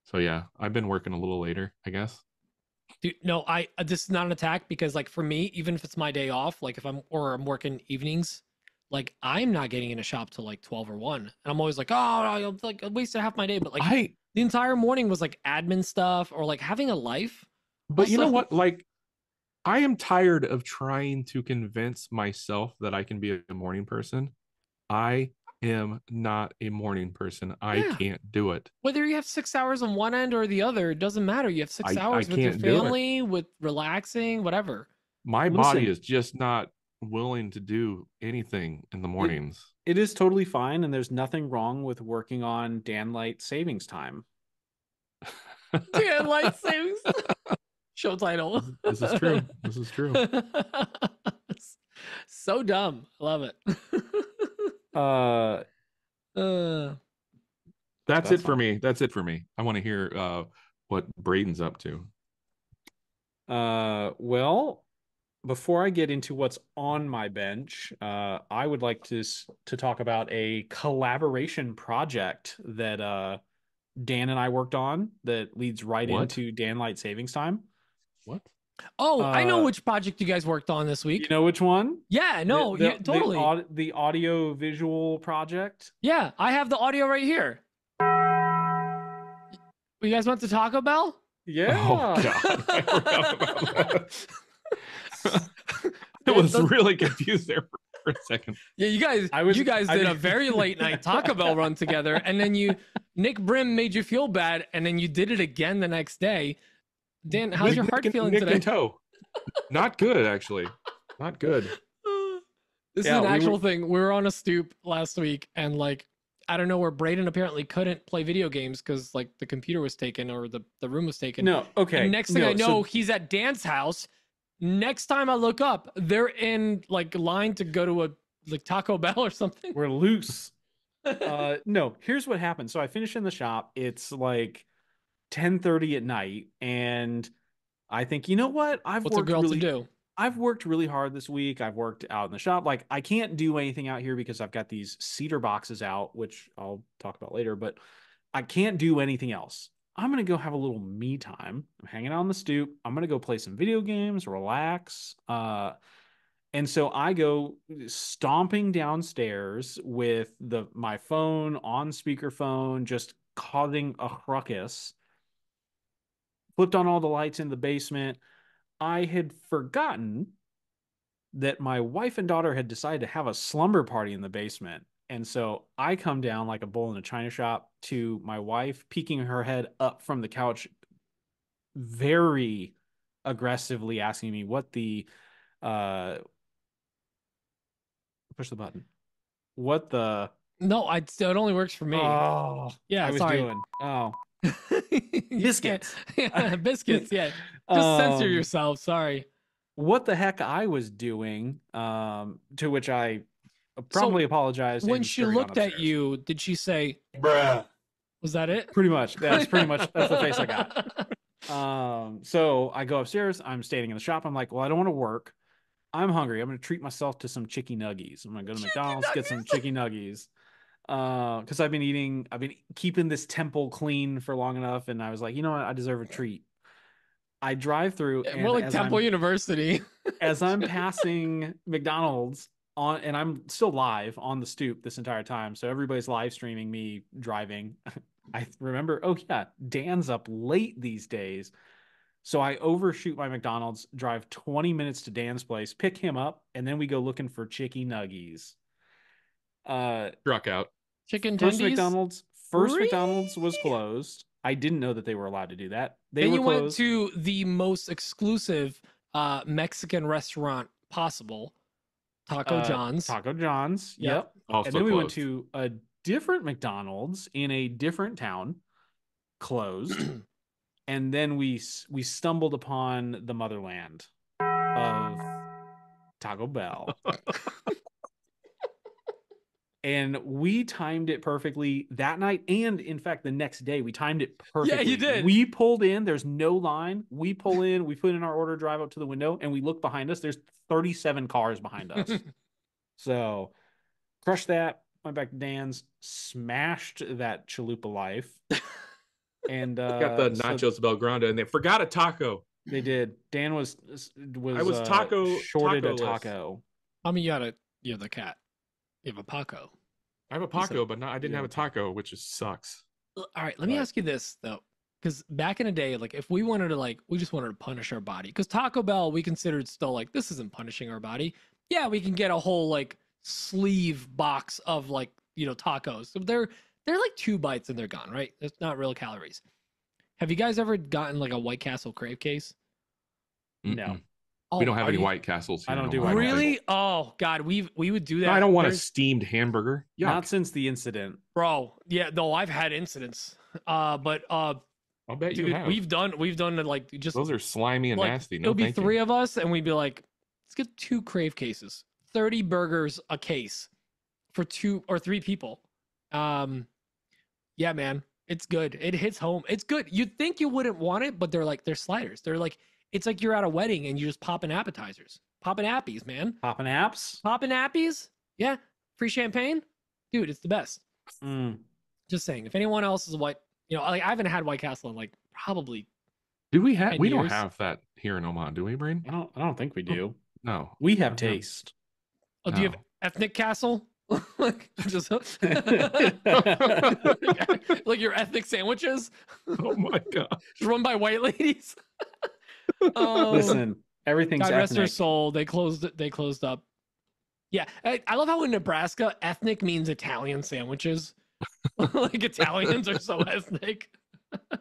So yeah, I've been working a little later, I guess. Dude, no, this is not an attack because like for me, even if it's my day off, like if I'm working evenings, like I'm not getting in a shop till like 12 or 1. And I'm always like, oh, I wasted half my day. But like the entire morning was like admin stuff or like having a life. But you know Also- what? Like, I am tired of trying to convince myself that I can be a morning person. I am not a morning person. I Yeah. can't do it. Whether you have 6 hours on one end or the other, it doesn't matter. You have 6 I hours with your can't do it. family, with relaxing, whatever. My Listen. body is just not willing to do anything in the mornings. It is totally fine, and there's nothing wrong with working on Danlight savings time. Dan light savings. Show title. This is true. This is true. So dumb. I love it. That's it for fine. me. That's it for me. I want to hear what Braden's up to. Well, before I get into what's on my bench, I would like to talk about a collaboration project that Dan and I worked on that leads right What? into Danlight savings time. What? Oh, I know Uh, which project you guys worked on this week. You know which one? Yeah, no, totally. The audio visual project. Yeah, I have the audio right here. You guys went to Taco Bell? Yeah. Oh God! I forgot about that. I was really confused there for a second. Yeah, you guys did a very late night Taco Bell run together, and then Nick Brim made you feel bad, and then you did it again the next day. Dan, how's your heart feeling Nick today? and toe. Not good, actually. Not good. This is an actual thing. We were on a stoop last week, and like I don't know where Braden apparently couldn't play video games because like the computer was taken or the room was taken. No, okay. And next thing I know, he's at Dan's house. Next time I look up, they're in like line to go to a like Taco Bell or something. We're loose. No, here's what happened. So I finished in the shop. It's like 10:30 at night, and I think, you know what? What's a girl to do? I've worked really hard this week. I've worked out in the shop. Like, I can't do anything out here because I've got these cedar boxes out, which I'll talk about later, but I can't do anything else. I'm going to go have a little me time. I'm hanging out on the stoop. I'm going to go play some video games, relax. And so I go stomping downstairs with my phone on speakerphone, just causing a ruckus. Flipped on all the lights in the basement. I had forgotten that my wife and daughter had decided to have a slumber party in the basement. And so I come down like a bull in a china shop to my wife peeking her head up from the couch, very aggressively asking me what the push the button. What the No, it only works for me. Oh, yeah, I was sorry. doing. Oh, Biscuits. Yeah, biscuits. Yeah. Just censor Um, yourself. Sorry. what the heck I was doing, to which I promptly apologized. When and she scurried on looked at upstairs. you, did she say, Bruh. was that it? Pretty much. That's the face I got. So I go upstairs. I'm standing in the shop. I'm like, well, I don't want to work. I'm hungry. I'm going to treat myself to some chicky nuggies. I'm going to go to McDonald's, get some chicky nuggies. Because I've been keeping this temple clean for long enough. And I was like, you know what? I deserve a treat. I drive through. More like Temple University. As I'm passing McDonald's and I'm still live on the stoop this entire time. So everybody's live streaming me driving. I remember, oh yeah, Dan's up late these days. So I overshoot my McDonald's, drive 20 minutes to Dan's place, pick him up, and then we go looking for chicky nuggies. Struck out. Chicken First tendies? McDonald's was closed. I didn't know that they were allowed to do that. They Then were you closed. went to the most exclusive Mexican restaurant possible, Taco John's. Taco John's. Yep. Also And then we went closed. to a different McDonald's in a different town, closed. And then we stumbled upon the motherland of Taco Bell. And we timed it perfectly that night. And in fact, the next day, we timed it perfectly. Yeah, you did. We pulled in. There's no line. We pull in. We put in our order, drive up to the window, and we look behind us. There's 37 cars behind us. So, crushed that. Went back to Dan's. Smashed that chalupa life. And Got the nachos Belgrande, and they forgot a taco. They did. Dan was I was shorted a taco-less. taco. I mean, you have the cat. You have a Paco. I have a Paco, but I didn't have a taco, which just sucks. All right, let me ask you this though, because back in the day, like if we wanted to, we just wanted to punish our body, because Taco Bell we considered still like this isn't punishing our body. Yeah, we can get a whole sleeve box of tacos. So they're like 2 bites and they're gone, right? It's not real calories. Have you guys ever gotten a White Castle crave case? No. Oh, We don't have any White Castles here. I don't do no more. White Really? Oh God, we would do that. No, I don't want a There's- steamed hamburger. Yuck. Not since the incident. bro. Yeah, no, I've had incidents. But I'll bet you dude, have. we've done just Those are slimy and nasty. No, it'll be thank 3 you. of us, and we'd be like, let's get 2 crave cases, 30 burgers a case for 2 or 3 people. Yeah, man, it's good. It hits home. It's good. You'd think you wouldn't want it, but they're sliders. It's like you're at a wedding and you just popping appetizers, popping appies, man. Popping apps. Popping appies. Yeah, free champagne, dude. It's the best. Mm. Just saying. If anyone else is I haven't had White Castle in probably. Do we have? 10 We don't years. have that here in Omaha, do we, Braden? I don't think we do. No. We have No. taste. Oh, do you have No. ethnic castle? Just like your ethnic sandwiches, Oh my god. just run by white ladies. Oh, Listen, everything's God rest their ethnic. soul. They closed up. Yeah, I love how in Nebraska, ethnic means Italian sandwiches. Like Italians are so ethnic,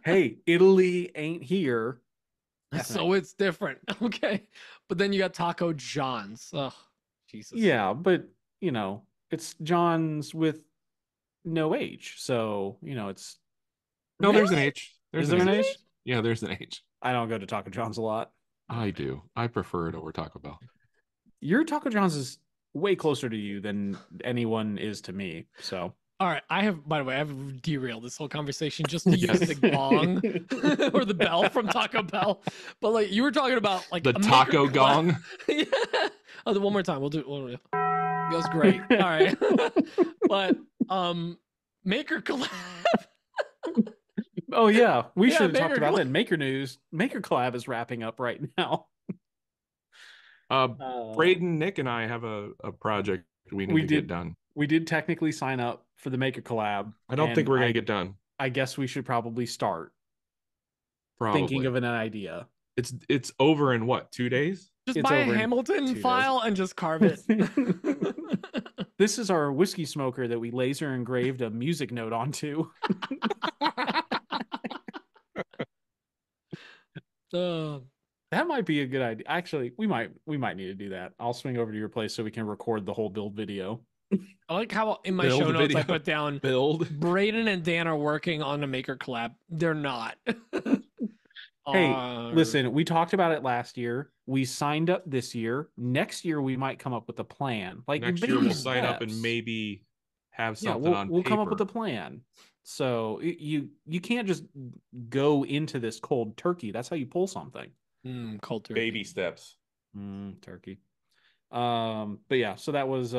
Hey, Italy ain't here. so it's different. Okay, but then you got Taco John's. Oh, Jesus. Yeah, but it's John's with no H. So, it's No, there's an H. There's Is there an H? Yeah, there's an H. I don't go to Taco John's a lot. I do. I prefer it over Taco Bell. Your Taco John's is way closer to you than anyone is to me. So All right, by the way, I've derailed this whole conversation just to use Yes. the gong or the bell from Taco Bell. But you were talking about The a taco maker collab. gong. Yeah. Oh, one more time. We'll do it. It was great. All right. But maker collab. Oh yeah, we Yeah, should have talked Maker about collab. that. Maker News, Maker Collab is wrapping up right now. Braden, Nick, and I have a project we need We to did. get done. We did technically sign up for the Maker Collab. I don't think and we're gonna get done. I guess we should probably start Probably. thinking of an idea. It's over in what, 2 days? Just It's buy a over in Hamilton 2 days. file and just carve it. This is our whiskey smoker that we laser engraved a music note onto. That might be a good idea. Actually, we might need to do that. I'll swing over to your place so we can record the whole build video. I like how in my Build show notes I video. put down Build. Braden and Dan are working on a maker collab. They're not. Hey, Uh, listen, we talked about it last year. We signed up this year. Next year, we might come up with a plan. Like Next year baby we'll sign up and steps. maybe have Yeah, something on we'll paper. come up with a plan. So you can't just go into this cold turkey. That's how you pull something. cold turkey. Baby steps. Turkey. But yeah, so that was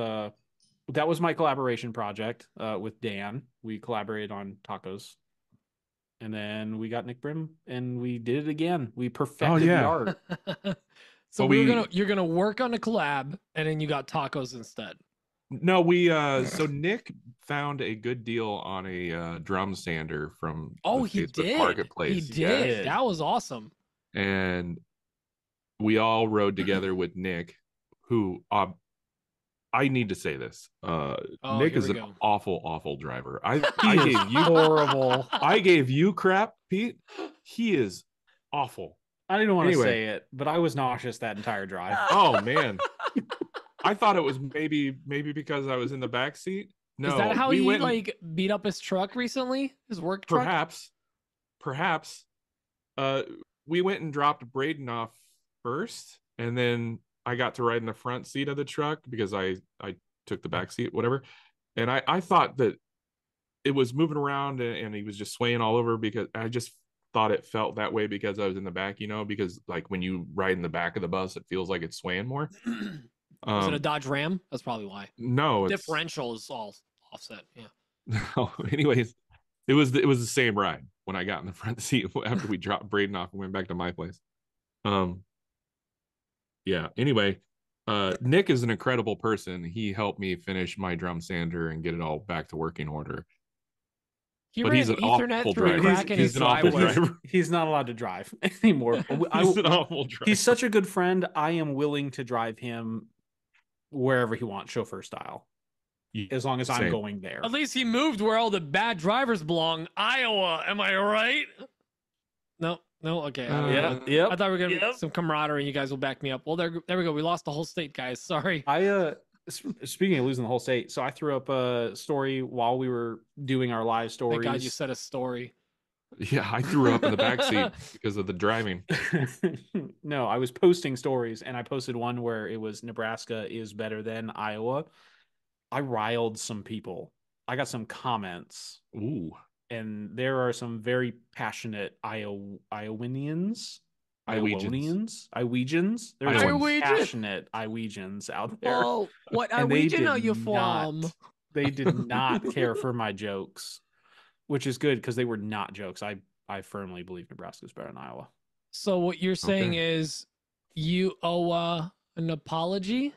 my collaboration project with Dan. We collaborated on tacos. And then we got Nick Brim and we did it again. We perfected the art. So Well, you're gonna work on a collab and then you got tacos instead. No, so Nick found a good deal on a drum sander from the He Facebook did. Marketplace. He did. Yes. That was awesome. And we all rode together with Nick, who I need to say this. Nick is an awful driver. I gave you horrible. I gave you crap, Pete. He is awful. I didn't want to say it, but I was nauseous that entire drive. Oh man. I thought it was maybe because I was in the back seat. No, is that how he beat up his truck recently? His work truck? Perhaps. We went and dropped Braden off first, and then I got to ride in the front seat of the truck because I took the back seat, whatever. And I thought that it was moving around and he was just swaying all over because I just thought it felt that way because I was in the back, because like when you ride in the back of the bus, it feels like it's swaying more. Was it a Dodge Ram? That's probably why. No, differential is all offset. Yeah. No, anyways, it was the same ride when I got in the front seat after we dropped Braden off and went back to my place. Yeah. Anyway, Nick is an incredible person. He helped me finish my drum sander and get it all back to working order. But he's an awful driver. He's an awful driver. He's not allowed to drive anymore. He's an awful driver. He's such a good friend. I am willing to drive him wherever he wants, chauffeur style, as long as I'm going there. At least he moved where all the bad drivers belong, Iowa. Am I right? No, okay. Yeah. I thought we were gonna get some camaraderie. You guys will back me up. Well, there we go. We lost the whole state, guys. Sorry. Speaking of losing the whole state, so I threw up a story while we were doing our live stories. Thank God you said a story. Yeah, I threw up in the backseat because of the driving. No, I was posting stories, and I posted one where it was Nebraska is better than Iowa. I riled some people. I got some comments. Ooh. And there are some very passionate Iowanians. There's some passionate Iowegians out there. Oh, what Iowegian are you from? They did not care for my jokes, which is good because they were not jokes. I firmly believe Nebraska is better than Iowa. So what you're saying is you owe an apology?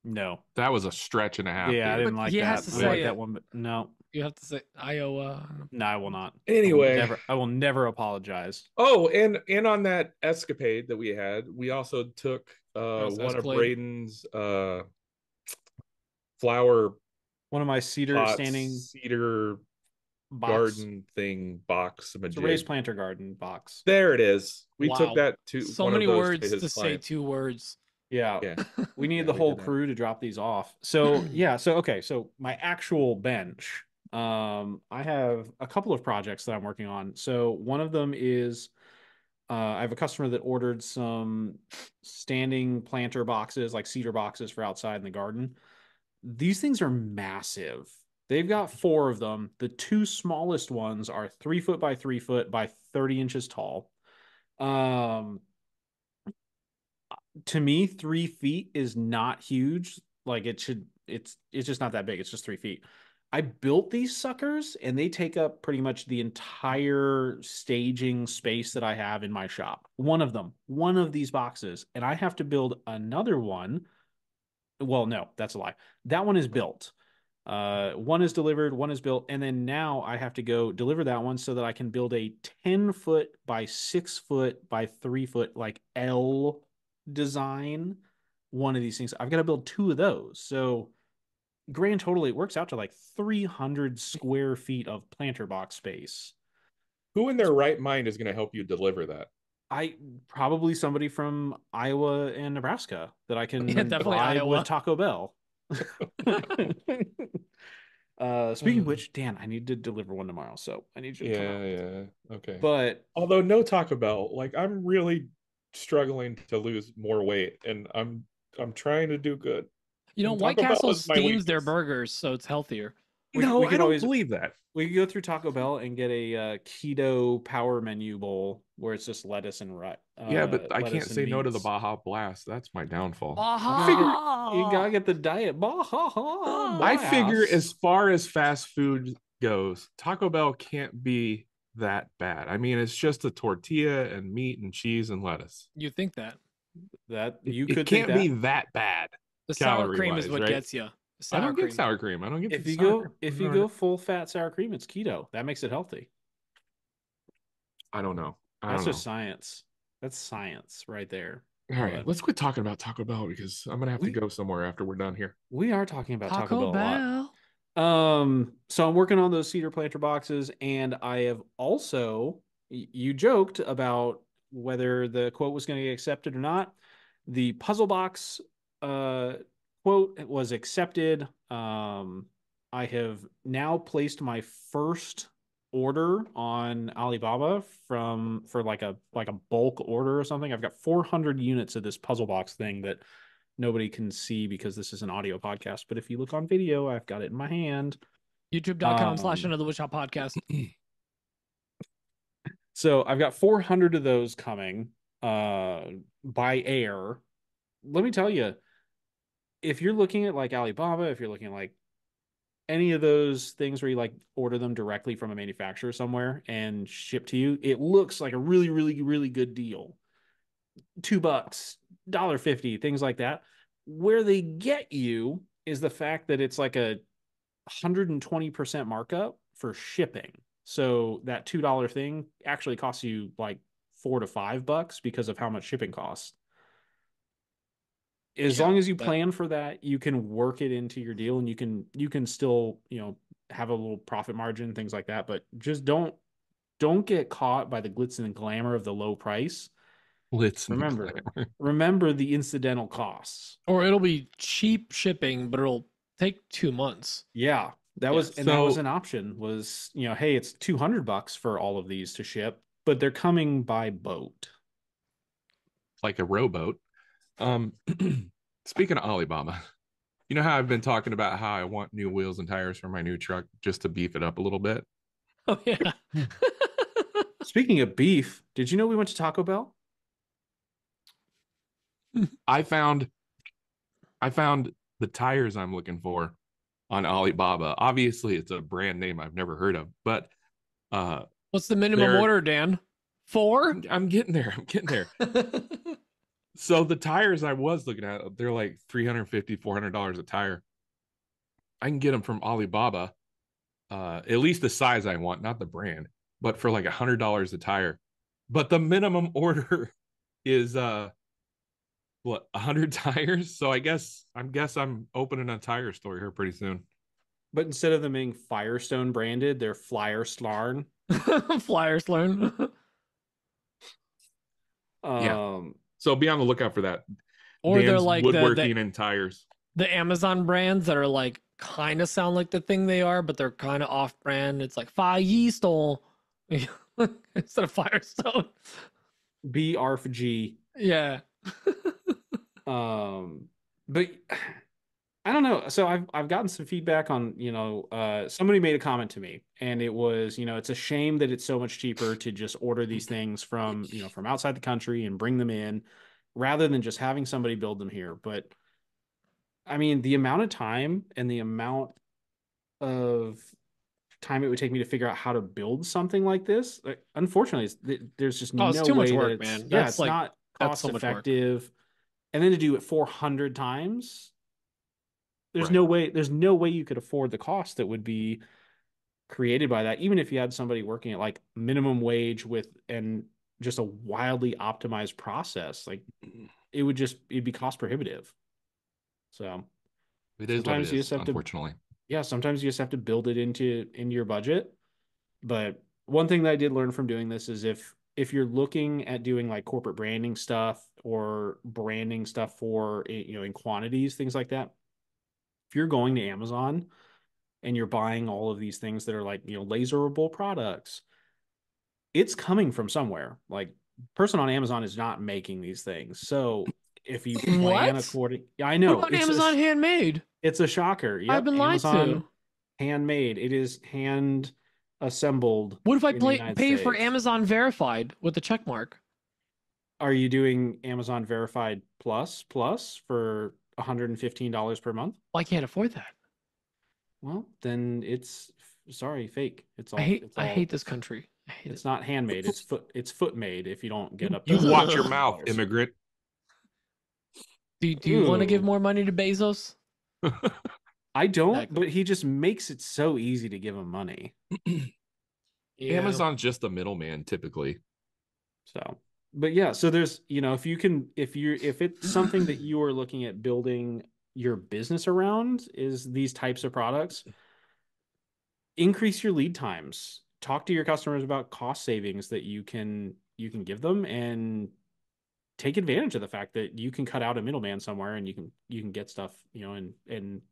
No. That was a stretch and a half. Yeah, dude. I didn't like that. Has to say that one, but no. You have to say Iowa. No, I will not. Anyway, I will never apologize. Oh, and on that escapade that we had, we also took one of Braden's flower, one of my cedar box. Garden thing box. It's a raised planter garden box. There it is. We took that to so many words to say 2 words. Yeah. We needed the whole crew to drop these off. So okay. So my actual bench. I have a couple of projects that I'm working on. So one of them is I have a customer that ordered some standing planter boxes, like cedar boxes for outside in the garden. These things are massive. They've got 4 of them. The 2 smallest ones are 3 foot by 3 foot by 30 inches tall. To me, 3 feet is not huge. Like it's just not that big. It's just 3 feet. I built these suckers and they take up pretty much the entire staging space that I have in my shop. One of these boxes. And I have to build another one. Well, no, that's a lie. That one is built. One is delivered, one is built. And then now I have to go deliver that one so that I can build a 10 foot by 6 foot by 3 foot, like L design. One of these things. I've got to build 2 of those. So grand total, it works out to like 300 square feet of planter box space. Who in their right mind is going to help you deliver that? Probably somebody from Iowa and Nebraska that I can definitely buy Iowa with Taco Bell. Speaking of which, Dan, I need to deliver one tomorrow, so I need you to come out. Yeah. Okay. But Although no Taco Bell, like I'm really struggling to lose more weight, and I'm trying to do good. You know, And White Taco Bell Castle is my steams their weakness. burgers, so it's healthier. No, we I could don't always believe that. we could go through Taco Bell and get a keto power menu bowl where it's just lettuce and Yeah, but I lettuce can't and say no to the meats. Baja Blast. That's my downfall. You gotta get the diet I figure blast. as far as fast food goes, Taco Bell can't be that bad. I mean, it's just a tortilla and meat and cheese and lettuce. You think that That It, you it could think can't be that. that bad. the sour Calorie cream is wise, what right? gets you. The I sour don't cream. get sour cream. I don't get If the you sour go cream. if you go full fat sour cream, it's keto. That makes it healthy. I don't know. I That's don't know. just science. That's science right there. All right, But let's quit talking about Taco Bell because I'm gonna have to we go somewhere after we're done here. we are talking about Taco Taco Bell a lot. Bell. So I'm working on those cedar planter boxes, and I have also you joked about whether the quote was going to get accepted or not. The puzzle box quote was accepted. I have now placed my first order on Alibaba for like a bulk order or something. I've got 400 units of this puzzle box thing that nobody can see because this is an audio podcast. But if you look on video, I've got it in my hand. YouTube.com/ Another Woodshop Podcast. So I've got 400 of those coming by air. Let me tell you, if you're looking at like Alibaba, if you're looking at like any of those things where you like order them directly from a manufacturer somewhere and ship to you, it looks like a really, really, really good deal. $2, $1.50, things like that. Where they get you is the fact that it's like a 120% markup for shipping. So that $2 thing actually costs you like $4 to $5 because of how much shipping costs. As long as you plan for that, you can work it into your deal, and you can still, have a little profit margin, things like that. But just don't get caught by the glitz and glamour of the low price. Remember the incidental costs. Or it'll be cheap shipping, but it'll take 2 months. Yeah, that was So, that was an option. Was hey, it's $200 for all of these to ship, but they're coming by boat, like a rowboat. Speaking of Alibaba, you know how I've been talking about how I want new wheels and tires for my new truck just to beef it up a little bit. Oh yeah. Speaking of beef, did you know we went to Taco Bell? I found the tires I'm looking for on Alibaba. Obviously, it's a brand name I've never heard of, but what's the minimum order, Dan? 4? I'm getting there. So the tires I was looking at, they're like $350, $400 a tire. I can get them from Alibaba, at least the size I want, not the brand, but for like $100 a tire. But the minimum order is 100 tires. So I guess I'm opening a tire store here pretty soon. But instead of them being Firestone branded, they're Flyer Slarn. Flyer Slarn. Yeah. So be on the lookout for that. Or Dan's they're like woodworking and tires. The Amazon brands that are like kind of sound like the thing they are, but they're kind of off brand. It's like Firestone instead of Firestone. BRFG. Yeah. But I don't know. So I've gotten some feedback on, somebody made a comment to me, and it was, it's a shame that it's so much cheaper to just order these things from outside the country and bring them in rather than just having somebody build them here. But I mean, the amount of time and the amount of time it would take me to figure out how to build something like this, unfortunately, there's just no too way much work, that man. It's not cost effective. And then to do it 400 times, there's no way you could afford the cost that would be created by that, even if you had somebody working at like minimum wage and just a wildly optimized process. Like it'd be cost prohibitive. So it is sometimes what it is, unfortunately. Sometimes you just have to build it into your budget. But one thing that I did learn from doing this is if you're looking at doing like corporate branding stuff or branding stuff for, in quantities, things like that, if you're going to Amazon and you're buying all of these things that are like, laserable products, it's coming from somewhere. Like, person on Amazon is not making these things. So if you plan according, I know. What about Amazon handmade? It's a shocker. Yep, I've been lied Amazon to. handmade. It is hand assembled. What if I in the United pay for States. Amazon verified with the check mark? Are you doing Amazon Verified Plus for $115 per month? Well, I can't afford that. Well, then it's fake. It's all. I hate this country. I hate It's it. not handmade. It's foot made. If you don't get up, You to watch your mouth, immigrant. Do you want to give more money to Bezos? I don't, but he just makes it so easy to give him money. Yeah. Amazon's just the middleman typically. So, but yeah, so there's, if it's something that you are looking at building your business around, is these types of products, increase your lead times. Talk to your customers about cost savings that you can give them, and take advantage of the fact that you can cut out a middleman somewhere, and you can get stuff, and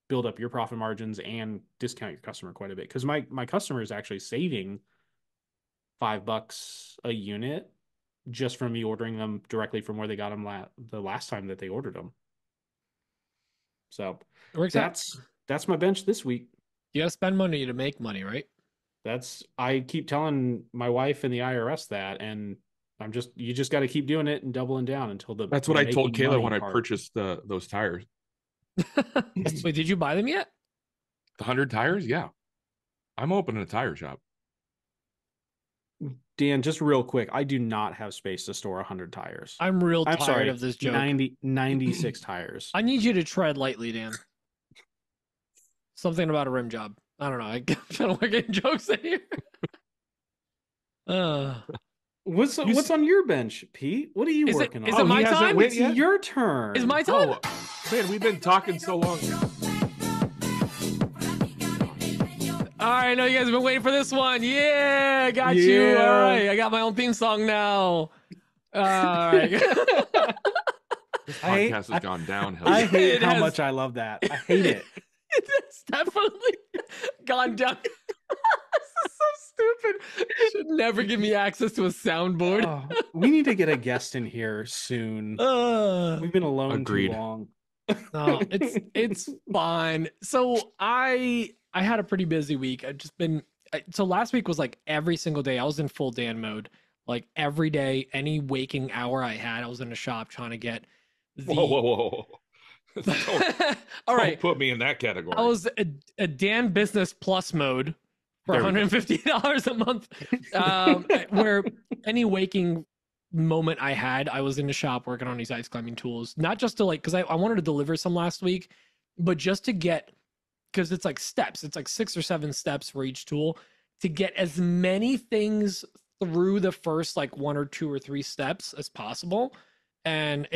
build up your profit margins and discount your customer quite a bit. Because my customer is actually saving $5 a unit just from me ordering them directly from where they got them the last time that they ordered them. So that's my bench this week. You gotta spend money to make money, right? I keep telling my wife and the IRS that, and you just got to keep doing it and doubling down until That's what I told Kayla when I purchased those tires. Wait, did you buy them yet? The 100 tires? Yeah. I'm opening a tire shop. Dan, just real quick, I do not have space to store 100 tires. I'm tired of this joke. 96 tires. I need you to tread lightly, Dan. Something about a rim job. I don't know. I don't like getting jokes in here. What's on your bench, Pete? What are you working on? Is it my time? It's your turn. Is my time? Oh, man, we've been talking so long. All right, I know you guys have been waiting for this one. Yeah, I got you. All right, I got my own theme song now. All right. This podcast has gone downhill. I hate how much I love that. I hate it. It's definitely gone down. This is so stupid. You should never give me access to a soundboard. We need to get a guest in here soon. We've been alone too long. No, it's fine. So I had a pretty busy week. So last week was like every single day I was in full Dan mode. Like every day, any waking hour I had, I was in the shop trying to get Whoa. All right. Don't put me in that category. I was a Dan Business Plus mode for $150 a month, where any waking moment I had, I was in the shop working on these ice climbing tools, not just to because I wanted to deliver some last week, but just to get, because it's like steps, it's like 6 or 7 steps for each tool, to get as many things through the first 1 or 2 or 3 steps as possible. And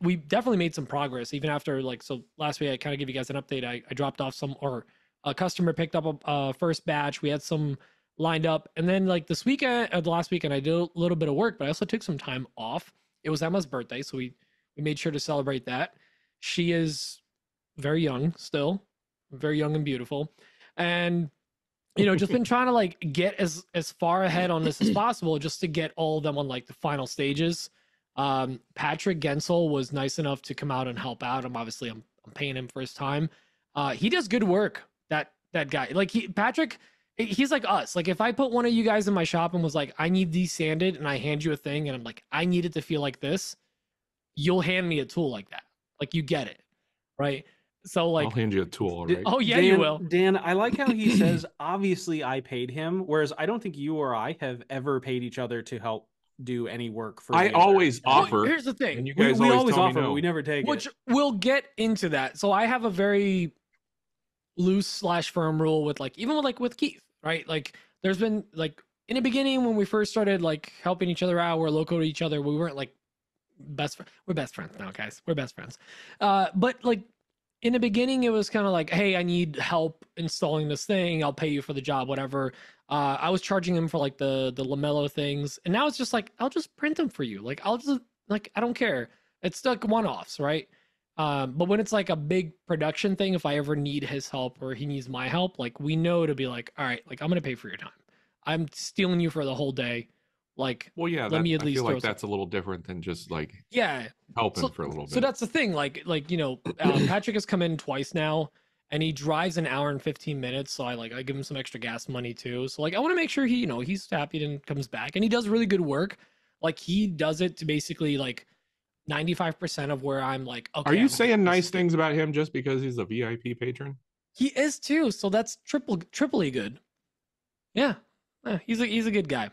we definitely made some progress even after so last week I kind of give you guys an update. I dropped off or a customer picked up a first batch. We had some lined up, and then this weekend or the last weekend I did a little bit of work, but I also took some time off. It was Emma's birthday, so we made sure to celebrate that. She is very young still, very young and beautiful, and just been trying to get as far ahead on this as possible, just to get all of them on the final stages. Patrick Gensel was nice enough to come out and help out. I'm paying him for his time. He does good work. That guy, Patrick, he's like us. If I put one of you guys in my shop and was I need these sanded, and I hand you a thing and I'm I need it to feel like this, you'll hand me a tool like that. You get it, right? So I'll hand you a tool, all right? Oh yeah, Dan, you will. Dan, I like how he says, obviously I paid him, whereas I don't think you or I have ever paid each other to help do any work for I labor. always offer. Well, here's the thing. And you guys we always offer, tell me no. but we never take Which it. we'll get into that. So I have a very loose / firm rule with even with Keith, right? There's been in the beginning when we first started helping each other out, we're local to each other. We weren't best friends. We're best friends now, guys. We're best friends. But in the beginning, it was kind of hey, I need help installing this thing. I'll pay you for the job, whatever. I was charging him for the Lamello things, and now it's just I'll just print them for you. I'll just I don't care. It's one-offs, right? But when it's like a big production thing, if I ever need his help or he needs my help, like we know to be like, all right, like I'm gonna pay for your time. I'm stealing you for the whole day. Like, Well, yeah, let me at I least feel throw like that's a little different than just like yeah. helping So for a little bit. so that's the thing. Like Patrick has come in twice now, and he drives an hour and 15 minutes. So I give him some extra gas money too. So like I want to make sure he's happy and comes back, and he does really good work. Like he does it to basically like 95% of where I'm like, okay. Are you I'm saying nice things about him just because he's a VIP patron? He is too. So that's triply good. Yeah. He's a good guy.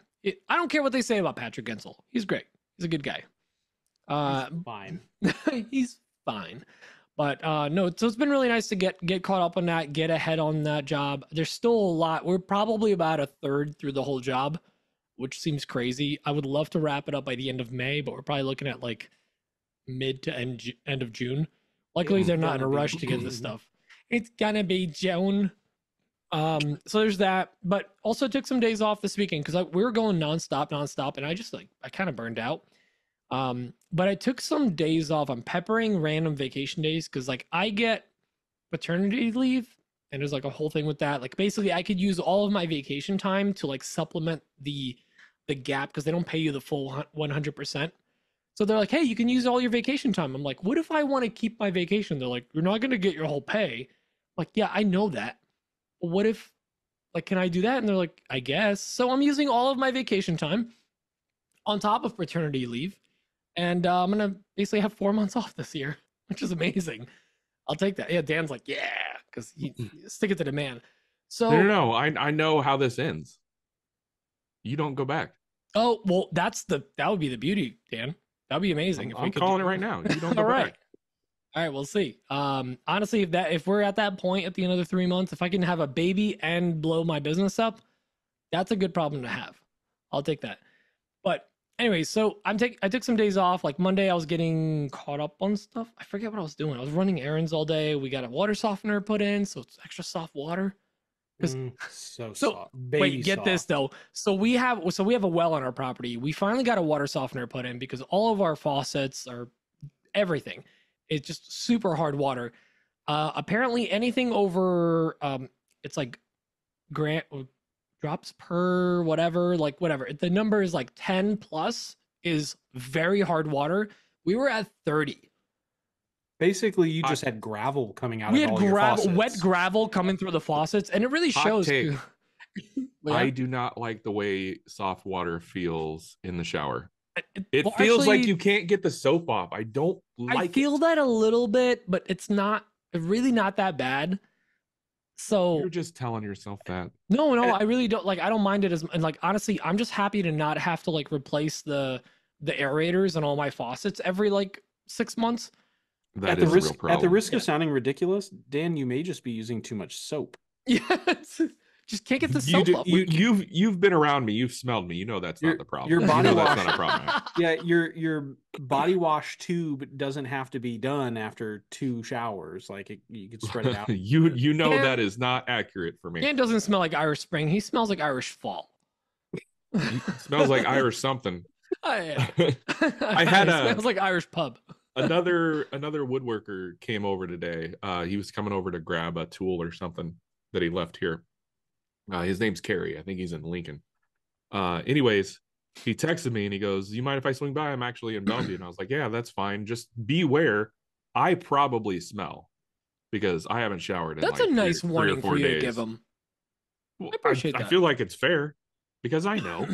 I don't care what they say about Patrick Gensel. He's great. He's a good guy. He's fine. He's fine. But no, so it's been really nice to get caught up on that, get ahead on that job. There's still a lot. We're probably about a third through the whole job, which seems crazy. I would love to wrap it up by the end of May, but we're probably looking at like mid to end of June. Luckily, they're not in a rush to get this stuff. It's gonna be June. So there's that, but also took some days off this weekend because we were going nonstop, and I kind of burned out. But I took some days off. I'm peppering random vacation days because like I get paternity leave, and there's like a whole thing with that. Like basically, I could use all of my vacation time to like supplement the gap because they don't pay you the full 100%. So they're like, hey, you can use all your vacation time. I'm like, what if I want to keep my vacation? They're like, you're not going to get your whole pay. Like, yeah, I know that. But what if, like, can I do that? And they're like, I guess. So I'm using all of my vacation time on top of paternity leave. And I'm going to basically have 4 months off this year, which is amazing. I'll take that. Yeah, Dan's like, yeah, because he stick it to the man. So No. I know how this ends. You don't go back. Oh, well, that would be the beauty, Dan. That'd be amazing. I'm calling it right now. You don't go All right. back. All right, we'll see. Honestly, if we're at that point at the end of the 3 months, if I can have a baby and blow my business up, that's a good problem to have. I'll take that. But anyway, so I took some days off. Like Monday, I was getting caught up on stuff. I forget what I was doing. I was running errands all day. We got a water softener put in, so it's extra soft water. So So soft. wait, get this though. So we have a well on our property. We finally got a water softener put in because all of our faucets are everything. It's just super hard water. Apparently anything over it's like drops per whatever, like whatever. The number is like 10 plus is very hard water. We were at 30. Basically, you just had gravel coming out We of had all your faucets. wet gravel coming through the faucets, and it really Hot shows. take. Yeah. I do not like the way soft water feels in the shower. It Well, feels like actually, you can't get the soap off. I don't like I feel it. that a little bit, but it's really not that bad. So You're just telling yourself that. no, I really don't like. I don't mind it as and like honestly, I'm just happy to not have to like replace the aerators on all my faucets every like 6 months. That At is the a real risk problem. of sounding ridiculous, Dan, you may just be using too much soap. Yeah, just can't get the soap up. You've been around me. You've smelled me. You know that's not the problem. your You body know that's wash- not a problem. Yeah, your body wash tube doesn't have to be done after 2 showers. Like you could spread it out. you know Dan- that is not accurate for me. Dan doesn't smell like Irish Spring. He smells like Irish Fall. It smells like Irish something. I had it smells like Irish pub. another woodworker came over today. He was coming over to grab a tool or something that he left here. His name's Kerry. I think he's in Lincoln. Anyways, he texted me and he goes, "You mind if I swing by? I'm actually in Bellevue." And I was like, "Yeah, that's fine. Just beware. I probably smell because I haven't showered in That's like a nice three or warning 4 for you days." to give him. Well, I appreciate I that. feel like it's fair because I know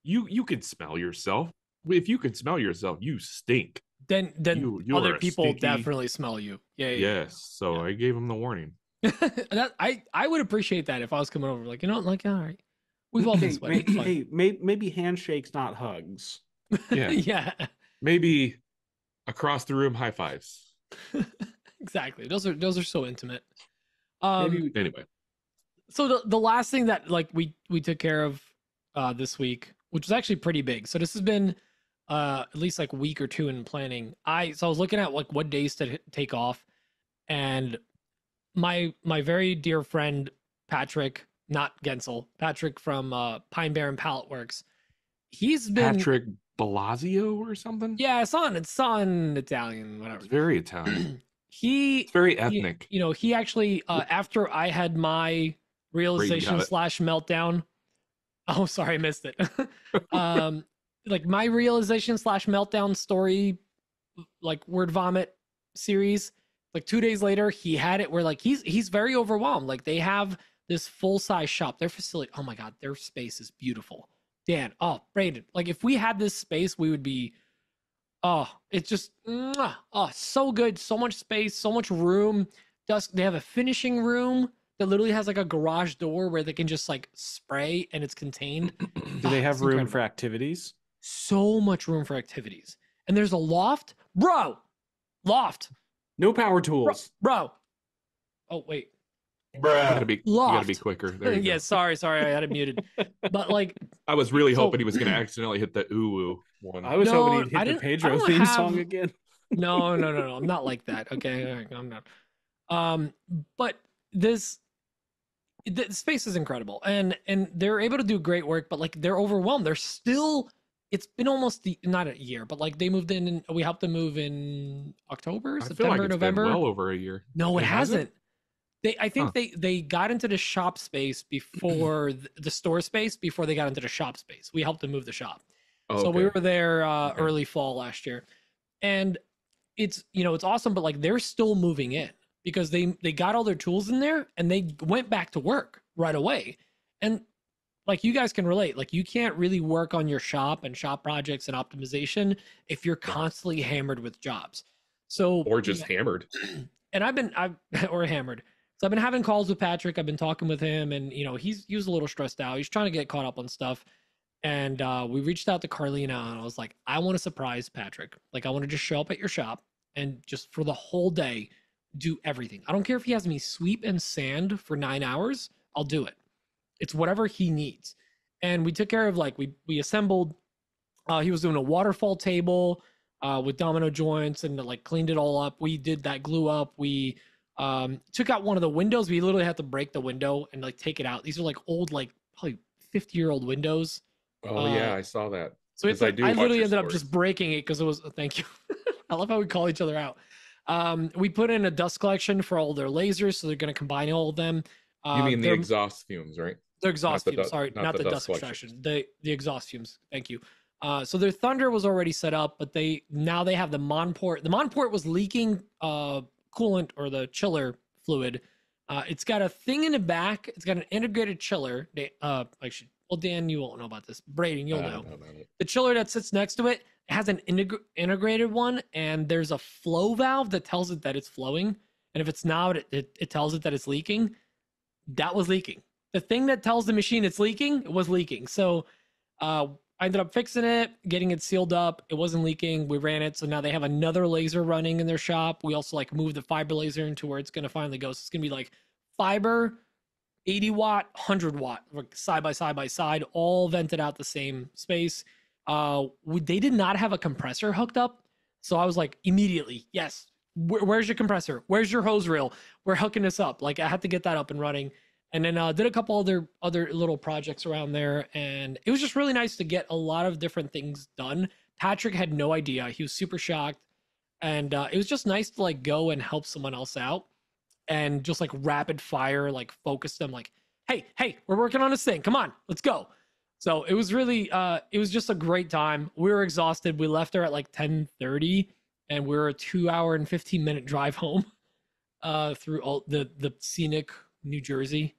you can smell yourself. If you can smell yourself, you stink. Then You other are a people stinky- definitely smell you. Yeah. Yes. So I gave him the warning. I would appreciate that if I was coming over, like, like, all right, we've all been sweating. It's fine. Maybe handshakes, not hugs. Yeah. Yeah, Maybe across the room high fives. exactly. Those are so intimate. Anyway. So the last thing that like we took care of this week, which was actually pretty big. So this has been at least like a week or two in planning. I was looking at like what days to take off, and my very dear friend Patrick, not Gensel, Patrick from Pine Barren Pallet Works, he's been Patrick Bellagio or something. Yeah, it's on Italian, whatever. It's very Italian. It's very ethnic. He actually after I had my realization / meltdown. Oh, sorry, I missed it. Like my realization / meltdown story, like word vomit series. Like 2 days later, he had it where like he's very overwhelmed. Like they have this full size shop. Their facility, oh my god, their space is beautiful. Dan, Braden, like if we had this space, we would be. Oh, it's just so good. So much space, so much room. They have a finishing room that literally has like a garage door where they can just like spray and it's contained. Do they have room for activities? So much room for activities. And there's a loft. Loft. No power tools. Bro. Oh, wait. You gotta be quicker. There you Yeah, go. sorry, I had it muted. But like, I was really hoping he was gonna accidentally hit the ooh one. I was hoping he'd hit the Pedro theme song again. No. I'm not like that. Okay, I'm not. But the space is incredible, and they're able to do great work. But like, they're overwhelmed. They're still. It's been almost not a year, but like they moved in, and we helped them move in October, September, November. Been well over a year. No, it hasn't. I think they got into the shop space before the store space before they got into the shop space. We helped them move the shop. So we were there early fall last year, and it's awesome. But like they're still moving in because they got all their tools in there and they went back to work right away. And like you guys can relate, like you can't really work on your shop and shop projects and optimization if you're constantly hammered with jobs. So or just hammered. And or hammered. So I've been having calls with Patrick. I've been talking with him, and he was a little stressed out. He's trying to get caught up on stuff. And we reached out to Carlina, and I was like, I want to surprise Patrick. Like, I want to just show up at your shop and just for the whole day do everything. I don't care if he has me sweep and sand for 9 hours. I'll do it. It's whatever he needs. And we took care of like we assembled. He was doing a waterfall table with domino joints and like cleaned it all up. We did that glue up. We took out one of the windows. We literally had to break the window and like take it out. These are like old, like probably 50-year-old windows. Oh yeah, I saw that. So I literally ended up just breaking it because it was. Thank you. I love how we call each other out. We put in a dust collection for all their lasers, so they're going to combine all of them. You mean the exhaust fumes, right? The exhaust fumes. Sorry, not the dust extraction. The exhaust fumes. Thank you. So their thunder was already set up, but now they have the Mon port. The Mon port was leaking coolant or the chiller fluid. It's got a thing in the back. It's got an integrated chiller. Well, Dan, you won't know about this. Braden, you'll know. The chiller that sits next to it has an integrated one, and there's a flow valve that tells it that it's flowing. And if it's not, it tells it that it's leaking. That was leaking. The thing that tells the machine it's leaking, it was leaking. So I ended up fixing it, getting it sealed up. It wasn't leaking. We ran it. So now they have another laser running in their shop. We also like moved the fiber laser into where it's going to finally go. So it's going to be like fiber, 80 watt, 100 watt, like side by side, all vented out the same space. They did not have a compressor hooked up. So I was like, immediately, yes. Where's your compressor? Where's your hose reel? We're hooking this up. Like I had to get that up and running. And then did a couple other little projects around there. And it was just really nice to get a lot of different things done. Patrick had no idea. He was super shocked. And it was just nice to like go and help someone else out and just like rapid fire, like focus them like, hey, we're working on this thing. Come on, let's go. So it was really, it was just a great time. We were exhausted. We left there at like 10:30 and we were a 2 hour and 15-minute drive home through all the scenic New Jersey.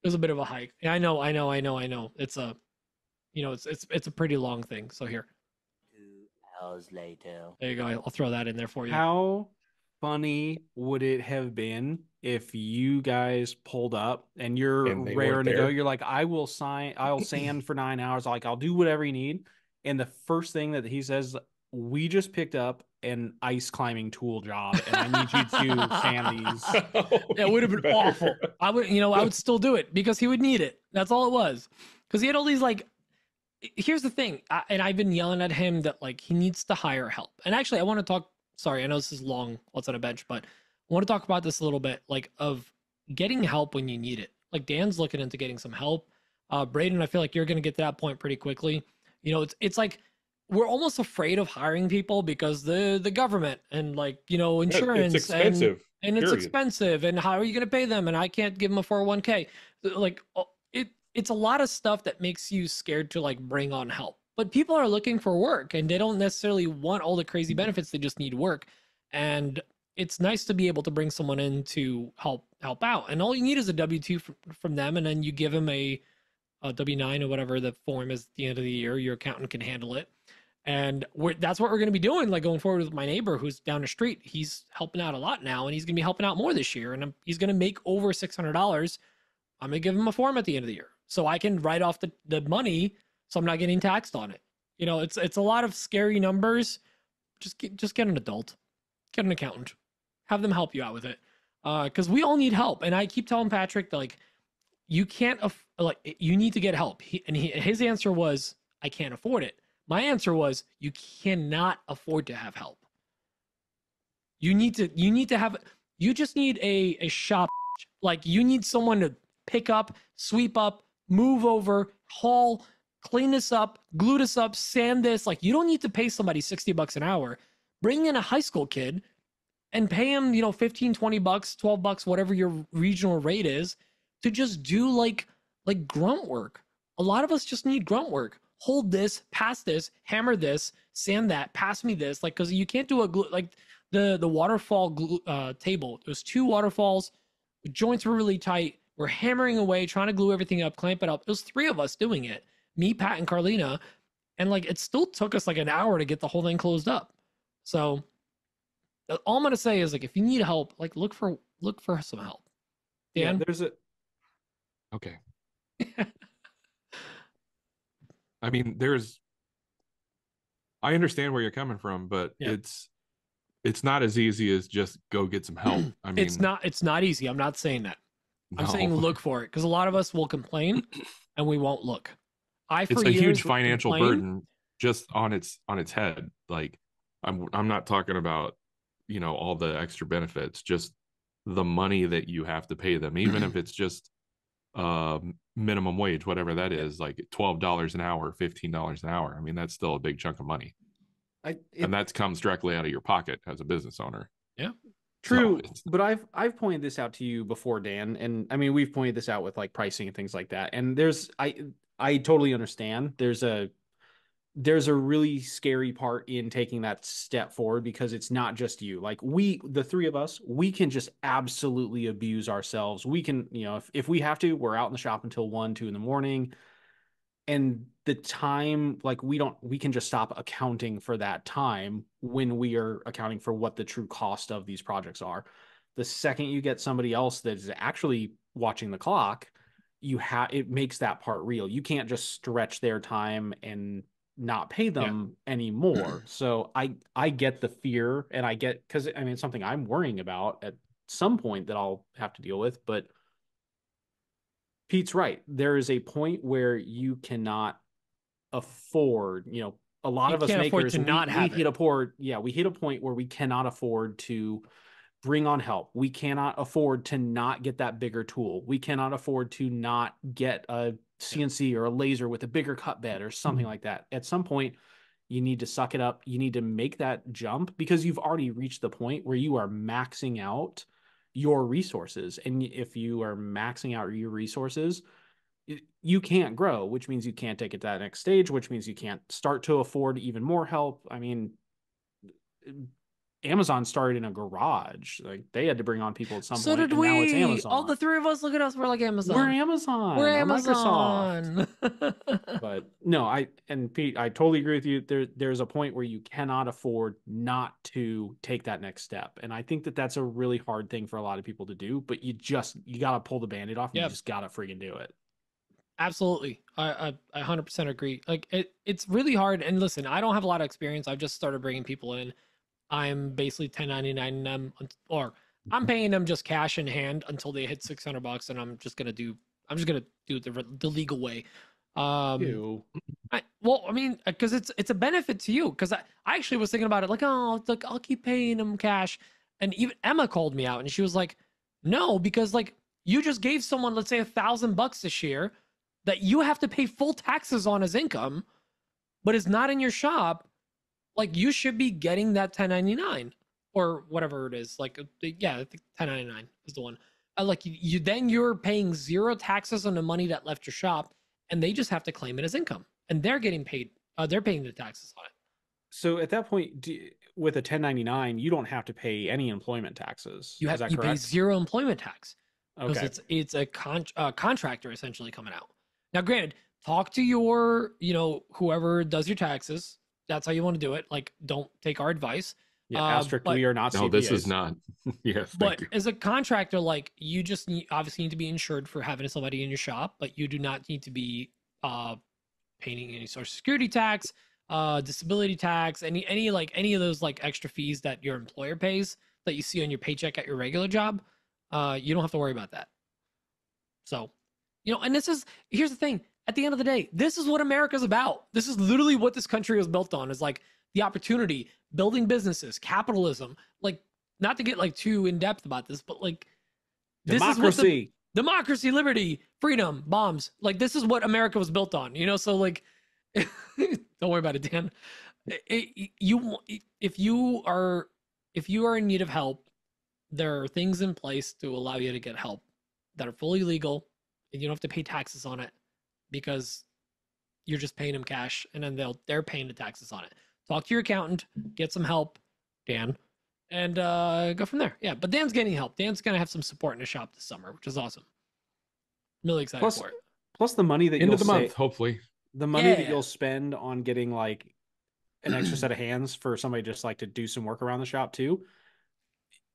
It was a bit of a hike. I know. It's a, it's a pretty long thing. So here. 2 hours later. There you go. I'll throw that in there for you. How funny would it have been if you guys pulled up and you're raring to go? You're like, I'll sand for 9 hours. Like, I'll do whatever you need. And the first thing that he says, we just picked up an ice climbing tool job and I need you to sand these. It would have been awful. I would still do it because he would need it. That's all it was. Because he had all these like, here's the thing. And I've been yelling at him that like he needs to hire help. And actually I want to talk, sorry, I know this is long, what's on a bench, but I want to talk about this a little bit, like of getting help when you need it. Like Dan's looking into getting some help. Braden, I feel like you're going to get to that point pretty quickly. It's like, we're almost afraid of hiring people because the government and like, you know, insurance it's expensive. and it's period. expensive and how are you going to pay them and I can't give them a 401k. Like it's a lot of stuff that makes you scared to like bring on help. But people are looking for work and they don't necessarily want all the crazy benefits. They just need work. And it's nice to be able to bring someone in to help out. And all you need is a W-2 from them, and then you give them a W-9 or whatever the form is at the end of the year. Your accountant can handle it. And that's what we're going to be doing, like going forward with my neighbor who's down the street. He's helping out a lot now, and he's going to be helping out more this year. And he's going to make over $600. I'm going to give him a form at the end of the year so I can write off the money so I'm not getting taxed on it. You know, it's a lot of scary numbers. Just get an adult, get an accountant, have them help you out with it. Because we all need help. And I keep telling Patrick that, like, you can't, you need to get help. His answer was, I can't afford it. My answer was, you cannot afford to have help. You just need a shop. Like, you need someone to pick up, sweep up, move over, haul, clean this up, glue this up, sand this. Like, you don't need to pay somebody $60 an hour. Bring in a high school kid and pay him, you know, $15, $20, $12, whatever your regional rate is, to just do like grunt work. A lot of us just need grunt work. Hold this, pass this, hammer this, sand that, pass me this. Like, because you can't do a glue, like the waterfall glue, table. There's 2 waterfalls. The joints were really tight. We're hammering away, trying to glue everything up, clamp it up. It was 3 of us doing it. Me, Pat, and Carlina. And like, it still took us like an hour to get the whole thing closed up. So all I'm going to say is, like, if you need help, like, look for some help. Dan? Yeah, there's a... Okay. I mean, I understand where you're coming from, but Yeah. it's not as easy as just go get some help. I mean, it's not easy. I'm not saying that. I'm no. saying look for it, because a lot of us will complain and we won't look. It's a huge financial burden just on its head. Like, I'm not talking about, you know, all the extra benefits, just the money that you have to pay them, even if it's just minimum wage, whatever that is, like $12 an hour, $15 an hour. I mean, that's still a big chunk of money. And that comes directly out of your pocket as a business owner. Yeah. True, but I've pointed this out to you before, Dan, and I mean, we've pointed this out with like pricing and things like that. And I totally understand. There's a really scary part in taking that step forward, because it's not just you. Like, the 3 of us, we can just absolutely abuse ourselves. We can, you know, if we have to, we're out in the shop until 1, 2 in the morning. And the time, like, we can just stop accounting for that time when we are accounting for what the true cost of these projects are. The second you get somebody else that is actually watching the clock, it makes that part real. You can't just stretch their time and not pay them anymore. So I get the fear, and I get, because I mean, it's something I'm worrying about at some point that I'll have to deal with. But Pete's right. There is a point where you cannot afford, you know, a lot of us makers, we hit a point where we cannot afford to bring on help. We cannot afford to not get that bigger tool. We cannot afford to not get a CNC or a laser with a bigger cut bed or something like that. At some point, you need to suck it up. You need to make that jump, because you've already reached the point where you are maxing out your resources. And if you are maxing out your resources, you can't grow, which means you can't take it to that next stage, which means you can't start to afford even more help. I mean, Amazon started in a garage. Like, they had to bring on people at some so point. Did we. Now it's Amazon. All the 3 of us, look at us. We're like Amazon. We're Amazon. We're Amazon. But no, Pete, I totally agree with you. There's a point where you cannot afford not to take that next step. And I think that that's a really hard thing for a lot of people to do, but you got to pull the Band-Aid off, and you just got to freaking do it. Absolutely. I 100% agree. Like, it's really hard. And listen, I don't have a lot of experience. I've just started bringing people in. I'm basically 1099 them, or I'm paying them just cash in hand until they hit $600, and I'm just gonna do it the legal way. I mean, because it's a benefit to you. Because I actually was thinking about it, like, oh, like, I'll keep paying them cash, and even Emma called me out, and she was like, no, because like, you just gave someone, let's say, $1,000 this year that you have to pay full taxes on as income. but it's not in your shop, like you should be getting that 1099 or whatever it is. Like, yeah, I think 1099 is the one. Like then you're paying 0 taxes on the money that left your shop, and they just have to claim it as income, and they're getting paid. They're paying the taxes on it. So at that point, with a 1099, you don't have to pay any employment taxes. You Is that pay correct? 0 employment tax because Okay. it's a contractor essentially coming out. Now, granted, talk to your whoever does your taxes. That's how you want to do it. Like, don't take our advice. Yeah, asterisk, we are not CPAs. No, this is not. Yes, But thank you. as a contractor, like, you just obviously need to be insured for having somebody in your shop, but you do not need to be paying any Social Security tax, disability tax, any of those like extra fees that your employer pays that you see on your paycheck at your regular job. You don't have to worry about that. So, and here's the thing. At the end of the day, this is what America's about. This is literally what this country was built on, is like the opportunity, building businesses, capitalism. Like, not to get like too in depth about this, but like Democracy. Democracy, liberty, freedom, bombs. Like, this is what America was built on, so like, don't worry about it, Dan. If you are in need of help, there are things in place to allow you to get help that are fully legal, and you don't have to pay taxes on it because you're just paying them cash, and then they're paying the taxes on it. Talk to your accountant, get some help, Dan, and go from there. Yeah, but Dan's getting help. Dan's gonna have some support in the shop this summer, which is awesome. I'm really excited for it. Plus the money that End you'll of the month, hopefully. the money that Yeah. you'll spend on getting like an extra set of hands for somebody just like to do some work around the shop too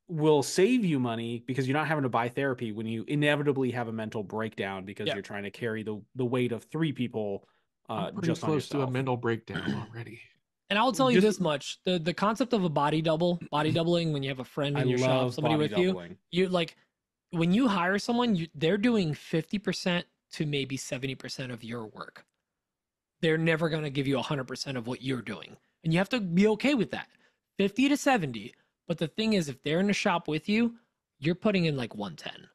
will save you money, because you're not having to buy therapy when you inevitably have a mental breakdown because Yeah. you're trying to carry the weight of 3 people I'm pretty just on close to a yourself. mental breakdown already. And I'll tell you Just- this much: the concept of a body doubling when you have a friend in I your shop, love somebody body with you, doubling. you like when you hire someone, they're doing 50% to maybe 70% of your work. They're never going to give you 100% of what you're doing, and you have to be okay with that. 50 to 70. But the thing is, if they're in the shop with you, you're putting in like 110.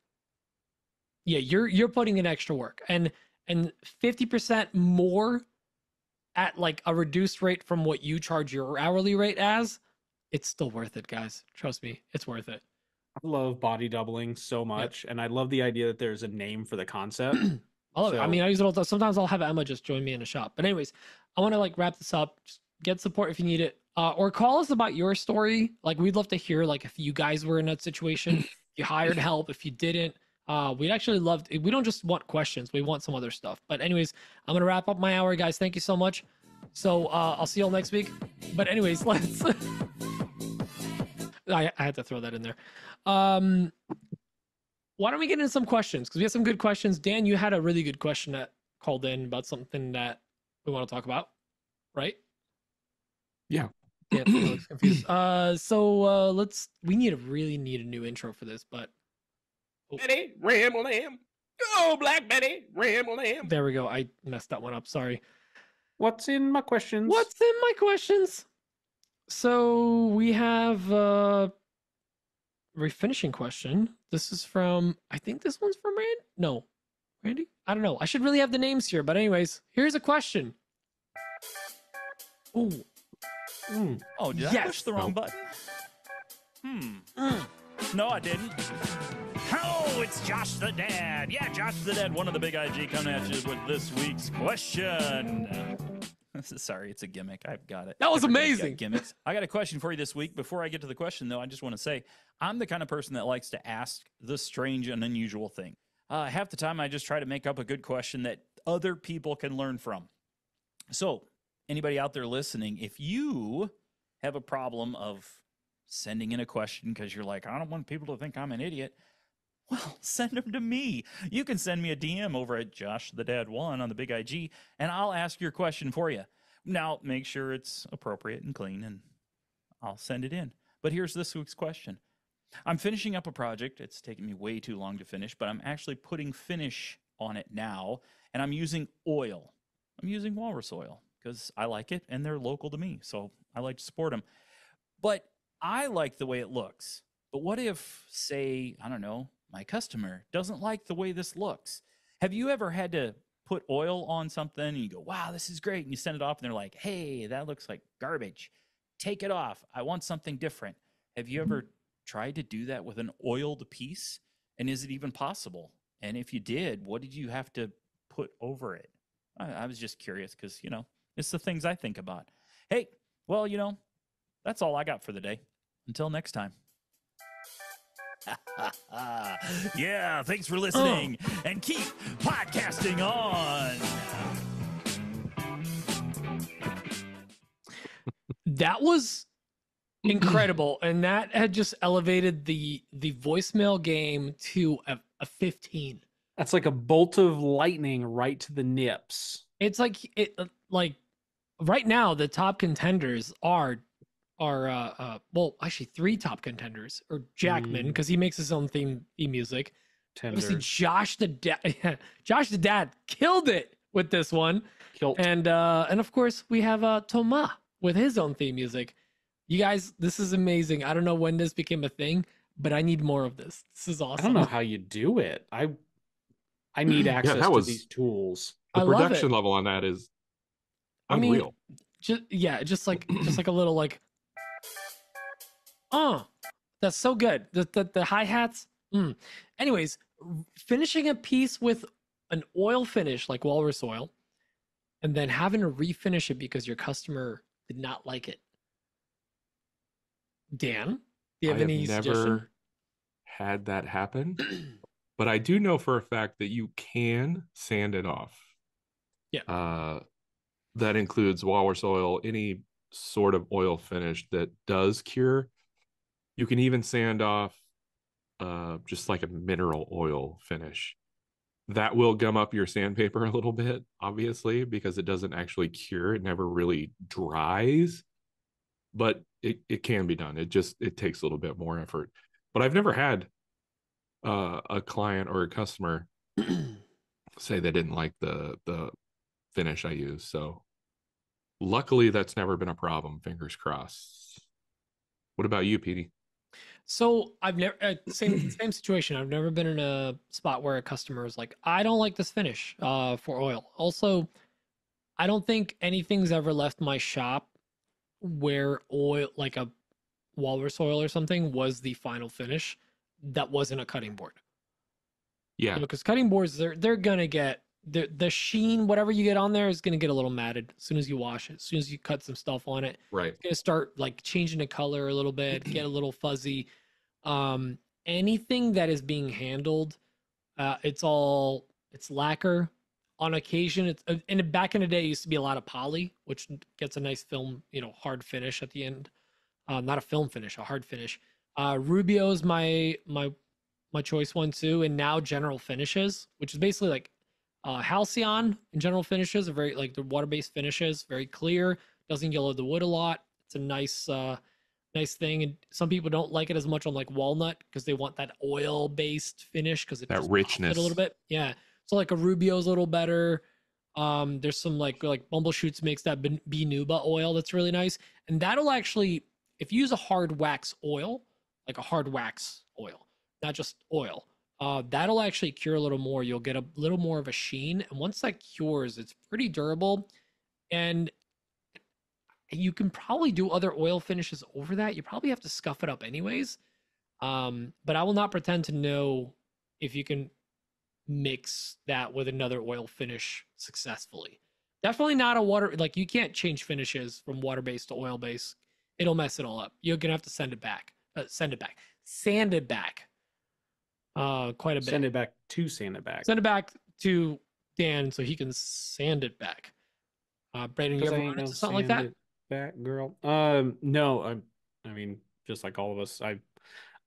Yeah, you're putting in extra work, and 50% more at like a reduced rate from what you charge your hourly rate as, it's still worth it, guys. Trust me, it's worth it. I love body doubling so much, and I love the idea that there's a name for the concept. I love it. I So- mean, I use it all the time. Sometimes I'll have Emma just join me in the shop. But anyways, I want to like wrap this up. Just get support if you need it, or call us about your story. Like, we'd love to hear like if you guys were in that situation, if you hired help, if you didn't. We'd actually love. We don't just want questions. We want some other stuff. But anyways, I'm gonna wrap up my hour, guys. Thank you so much. So I'll see y'all next week. But anyways, let's. I had to throw that in there. Why don't we get into some questions? Because we have some good questions. Dan, you had a really good question that called in about something that we want to talk about, right? Yeah. Yeah, I was confused. We really need a new intro for this, but Betty, ramble lamb. Go, Black Betty, ramble lamb. there we go. I messed that one up. Sorry. What's in my questions? What's in my questions? So we have a refinishing question. This is from, I think this one's from Randy. No, Randy? I don't know. I should really have the names here, but anyways, here's a question. Ooh. Oh, did I Yes. push the wrong button? No, I didn't. Hello, it's Josh the Dad. Yeah, Josh the Dad, one of the big IG, coming at you with this week's question. Sorry, it's a gimmick. I've got it. That was Everybody's got amazing. Gimmicks. I got a question for you this week. Before I get to the question, though, I just want to say I'm the kind of person that likes to ask the strange and unusual thing. Half the time, I just try to make up a good question that other people can learn from. So, anybody out there listening, if you have a problem of sending in a question because you're like, I don't want people to think I'm an idiot, well, send them to me. You can send me a DM over at Josh the Dad 1 on the big IG, and I'll ask your question for you. Now, make sure it's appropriate and clean, and I'll send it in. But here's this week's question. I'm finishing up a project. It's taken me way too long to finish, but I'm actually putting finish on it now, and I'm using oil. I'm using walrus oil because I like it, and they're local to me, so I like to support them. But I like the way it looks. But what if, say, I don't know, my customer doesn't like the way this looks? Have you ever had to put oil on something and you go, wow, this is great. And you send it off and they're like, hey, that looks like garbage. Take it off. I want something different. Have you ever tried to do that with an oiled piece? And is it even possible? And if you did, what did you have to put over it? I was just curious because, you know, it's the things I think about. Hey, well, you know, that's all I got for the day. Until next time. Yeah, thanks for listening and keep podcasting on. That was incredible, and that had just elevated the voicemail game to a 15. That's like a bolt of lightning right to the nips. It's like right now the top contenders are well, actually 3 top contenders are Jackman because he makes his own theme music. Obviously, Josh the dad killed it with this one. And of course we have Thomas with his own theme music. You guys, this is amazing. I don't know when this became a thing, but I need more of this. This is awesome. I don't know how you do it. I need access to these tools. The production level on that is unreal. I mean, just like a little like, that's so good. The hi-hats. Anyways, finishing a piece with an oil finish like walrus oil, and then having to refinish it because your customer did not like it. Dan, do you have any suggestion? Never had that happen, but I do know for a fact that you can sand it off. Yeah. That includes walrus oil, any sort of oil finish that does cure. You can even sand off just like a mineral oil finish. That will gum up your sandpaper a little bit, obviously, because it doesn't actually cure. It never really dries, but it can be done. It takes a little bit more effort. But I've never had a client or a customer say they didn't like the finish I use. So luckily that's never been a problem. Fingers crossed. What about you, Petey? So I've never same situation. I've never been in a spot where a customer is like, I don't like this finish for oil. Also, I don't think anything's ever left my shop where oil, like a walrus oil or something, was the final finish that wasn't a cutting board. Yeah, because cutting boards, they're gonna get the sheen, whatever you get on there is gonna get a little matted as soon as you wash it, as soon as you cut some stuff on it. Right. It's gonna start like changing the color a little bit, get a little fuzzy. Anything that is being handled, it's lacquer. On occasion, it's and back in the day, it used to be a lot of poly, which gets a nice film, hard finish at the end. Not a film finish, a hard finish. Rubio's my choice one too, and now General Finishes, which is basically like Halcyon and General Finishes are very like the water-based finishes, very clear, doesn't yellow the wood a lot. It's a nice thing, and some people don't like it as much on like walnut because they want that oil-based finish because it that richness a little bit. Yeah. So like a Rubio's a little better. There's some like Bumbleshoots makes that Binuba oil that's really nice. And that'll actually, if you use a hard wax oil, like a hard wax oil, not just oil, that'll actually cure a little more. You'll get a little more of a sheen. And once that cures, it's pretty durable. And you can probably do other oil finishes over that. You probably have to scuff it up anyways. But I will not pretend to know if you can mix that with another oil finish successfully. Definitely not a water, like you can't change finishes from water-based to oil-based. It'll mess it all up. You're gonna have to sand it back quite a bit. Send it back to Dan so he can sand it back. Braden, you ever run into something like that? Back, girl. No, I mean, just like all of us,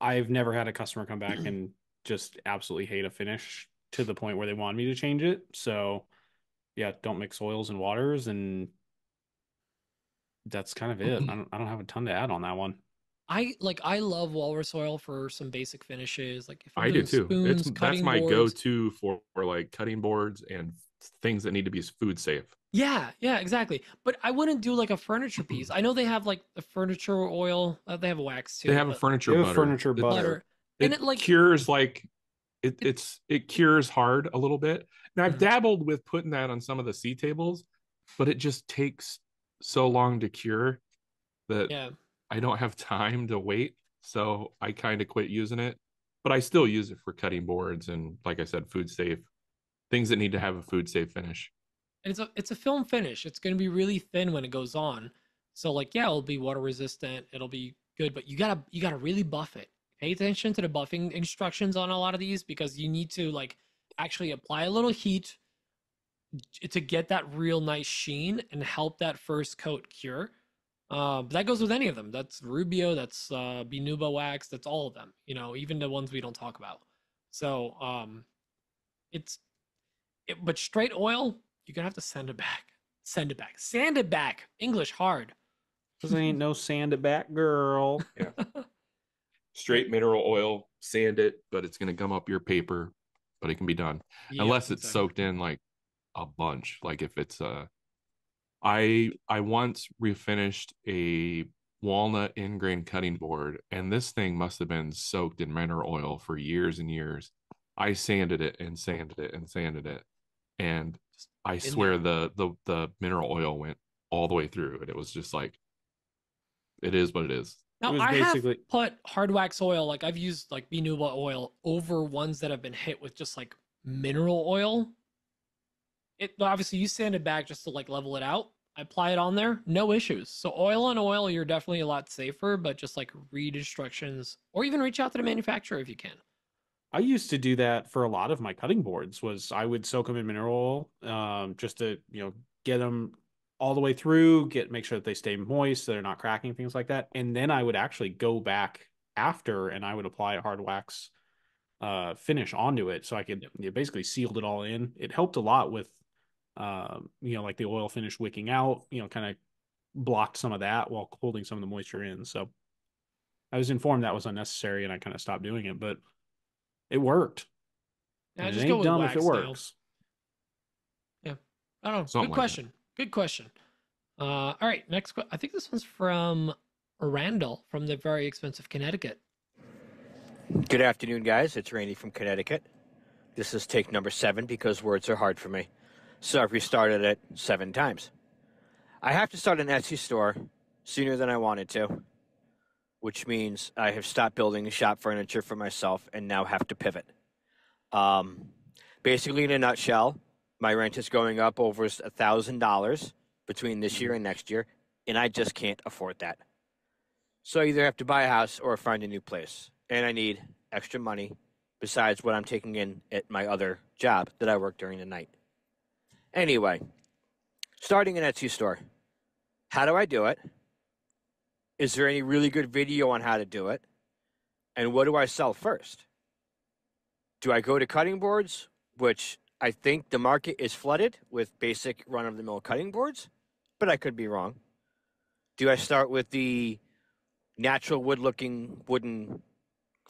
I've never had a customer come back and just absolutely hate a finish to the point where they want me to change it. So yeah, don't mix oils and waters, and that's kind of it. I don't have a ton to add on that one. I love walrus oil for some basic finishes. Like if I do too. Spoons, That's my boards. go-to for like cutting boards and things that need to be food safe. Yeah, exactly. But I wouldn't do like a furniture piece. I know they have like the furniture oil. They have a wax too. They have a furniture butter. And it like cures like it cures hard a little bit, Now I've dabbled with putting that on some of the C tables, but it just takes so long to cure that Yeah. I don't have time to wait. So I kind of quit using it, but I still use it for cutting boards and, like I said, food safe things that need to have a food safe finish. And it's a film finish. It's going to be really thin when it goes on. So like, yeah, it'll be water resistant. It'll be good, but you gotta really buff it. Pay attention to the buffing instructions on a lot of these, because you need to like actually apply a little heat to get that real nice sheen and help that first coat cure. But that goes with any of them. That's Rubio, that's Binuba wax, that's all of them. You know, even the ones we don't talk about. So but straight oil, you're gonna have to send it back. Send it back. Sand it back. English hard. Cause ain't no sand it back, girl. Yeah. Straight mineral oil, sand it, but it's going to gum up your paper, but it can be done. Yeah, Unless it's exactly. soaked in like a bunch. Like if it's I once refinished a walnut ingrain cutting board, and this thing must have been soaked in mineral oil for years and years. I sanded it and sanded it and sanded it, and I swear the mineral oil went all the way through, and it was just like, it is what it is. Now, was I basically- have put hard wax oil, like I've used like Binuba oil over ones that have been hit with just like mineral oil. It obviously you sand it back just to like level it out. I apply it on there, no issues. So oil on oil, you're definitely a lot safer, but just like read instructions or even reach out to the manufacturer if you can. I used to do that for a lot of my cutting boards. Was I would soak them in mineral oil, just to get them all the way through, make sure that they stay moist, so they're not cracking, things like that. And then I would actually go back after and I would apply a hard wax finish onto it, so I could basically sealed it all in. It helped a lot with like the oil finish wicking out, kind of blocked some of that while holding some of the moisture in. So I was informed that was unnecessary and I kind of stopped doing it, but it worked. Yeah, And just it go ain't with dumb wax if it now. works. Yeah, I don't know. Something Good like question. Good question. All right, next. I think this one's from Randall from the very expensive Connecticut. Good afternoon, guys. It's Randy from Connecticut. This is take number 7 because words are hard for me. So I've restarted it 7 times. I have to start an Etsy store sooner than I wanted to, which means I have stopped building shop furniture for myself and now have to pivot. Basically, in a nutshell, my rent is going up over $1,000 between this year and next year, and I just can't afford that. So I either have to buy a house or find a new place, and I need extra money besides what I'm taking in at my other job that I work during the night. Anyway, starting an Etsy store. How do I do it? Is there any really good video on how to do it? And what do I sell first? Do I go to cutting boards, which I think the market is flooded with basic run-of-the-mill cutting boards, but I could be wrong. Do I start with the natural wood-looking wooden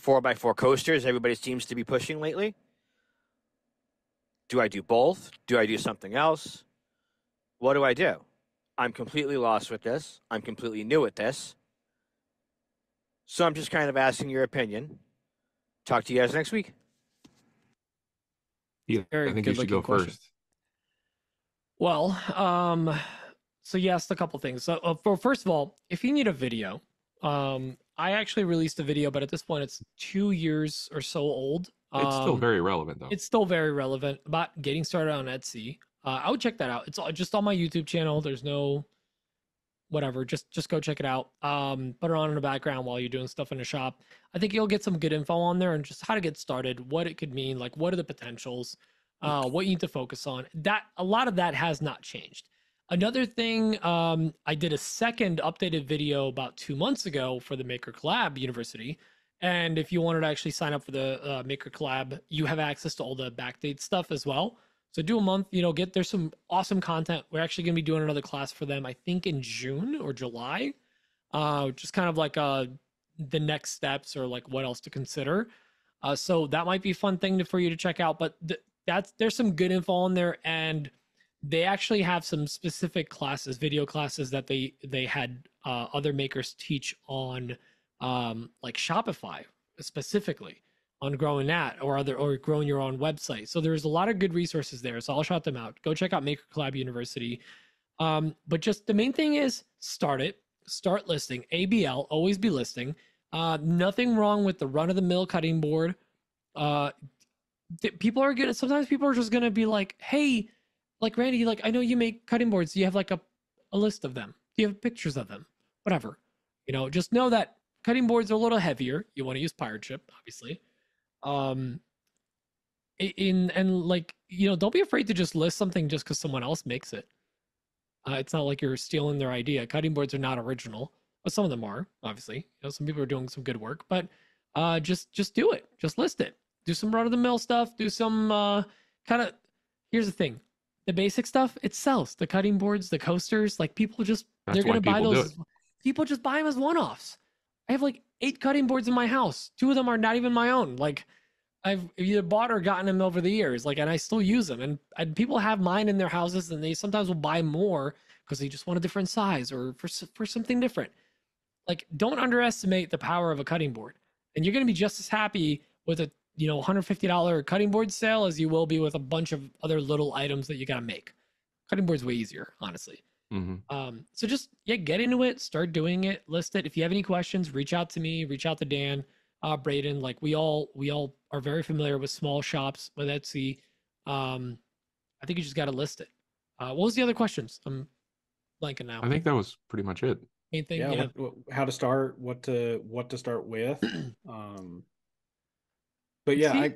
4x4 coasters everybody seems to be pushing lately? Do I do both? Do I do something else? What do I do? I'm completely lost with this. I'm completely new at this. So I'm just kind of asking your opinion. Talk to you guys next week. Yeah, Very I think you should good-looking go question. first. Well, so you asked a couple things. So, first of all, if you need a video, I actually released a video, but at this point, it's 2 years or so old. It's still very relevant, though. It's still very relevant about getting started on Etsy. I would check that out. It's just on my YouTube channel. There's no whatever. Just go check it out. Put it on in the background while you're doing stuff in the shop. I think you'll get some good info on there and just how to get started, what it could mean, like what are the potentials, what you need to focus on. That a lot of that has not changed. Another thing, I did a second updated video about 2 months ago for the Maker Collab University. And if you wanted to actually sign up for the Maker Collab, you have access to all the backdate stuff as well. So do a month, there's some awesome content. We're actually going to be doing another class for them, I think in June or July. Just kind of like the next steps or like what else to consider. So that might be a fun thing for you to check out. But there's some good info on there, and they actually have some specific classes, video classes that they had other makers teach on, like Shopify specifically. on growing that or growing your own website. So there's a lot of good resources there. So I'll shout them out. Go check out Maker Collab University. But just the main thing is start listing. ABL, always be listing. Nothing wrong with the run of the mill cutting board. People are gonna, sometimes people are just gonna be like, hey, like Randy, like I know you make cutting boards. Do you have like a list of them? Do you have pictures of them? Whatever. Just know that cutting boards are a little heavier. You want to use pirate ship, obviously. Don't be afraid to just list something just because someone else makes it. It's not like you're stealing their idea. Cutting boards are not original, but some of them are, obviously. Some people are doing some good work, but just do it. Just list it. Do some run of the mill stuff. Do some here's the thing. The basic stuff, it sells. The cutting boards, the coasters, like people just, they're going to buy those. People just buy them as one-offs. I have like 8 cutting boards in my house. 2 of them are not even my own. Like I've either bought or gotten them over the years. Like, and I still use them. And people have mine in their houses, and they sometimes will buy more because they just want a different size or for something different. Like, don't underestimate the power of a cutting board. And you're going to be just as happy with a $150 cutting board sale as you will be with a bunch of other little items that you got to make. Cutting board's way easier, honestly. So just get into it, start doing it, list it. If you have any questions, reach out to me, reach out to Dan, Braden. Like we all are very familiar with small shops with Etsy. I think you just got to list it. What was the other questions? I'm blanking now. I think that was pretty much it. Main thing, yeah. How to start, what to start with. But yeah,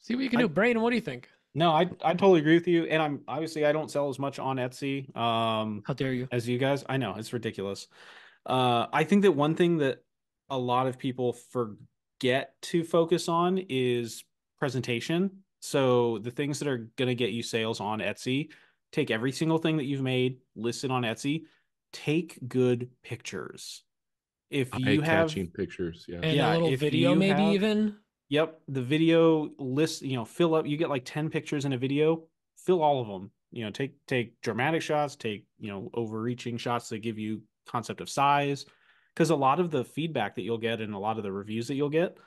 see what you can do. Braden, what do you think? No, I totally agree with you. And I don't sell as much on Etsy. How dare you? As you guys. I know, it's ridiculous. I think that one thing that a lot of people forget to focus on is presentation. So the things that are going to get you sales on Etsy, take every single thing that you've made, list it on Etsy, take good pictures. If you have catching pictures, and a little video, maybe even. Yep, the video list, fill up. You get like 10 pictures in a video, fill all of them. Take dramatic shots, take overreaching shots that give you concept of size, because a lot of the feedback that you'll get and a lot of the reviews that you'll get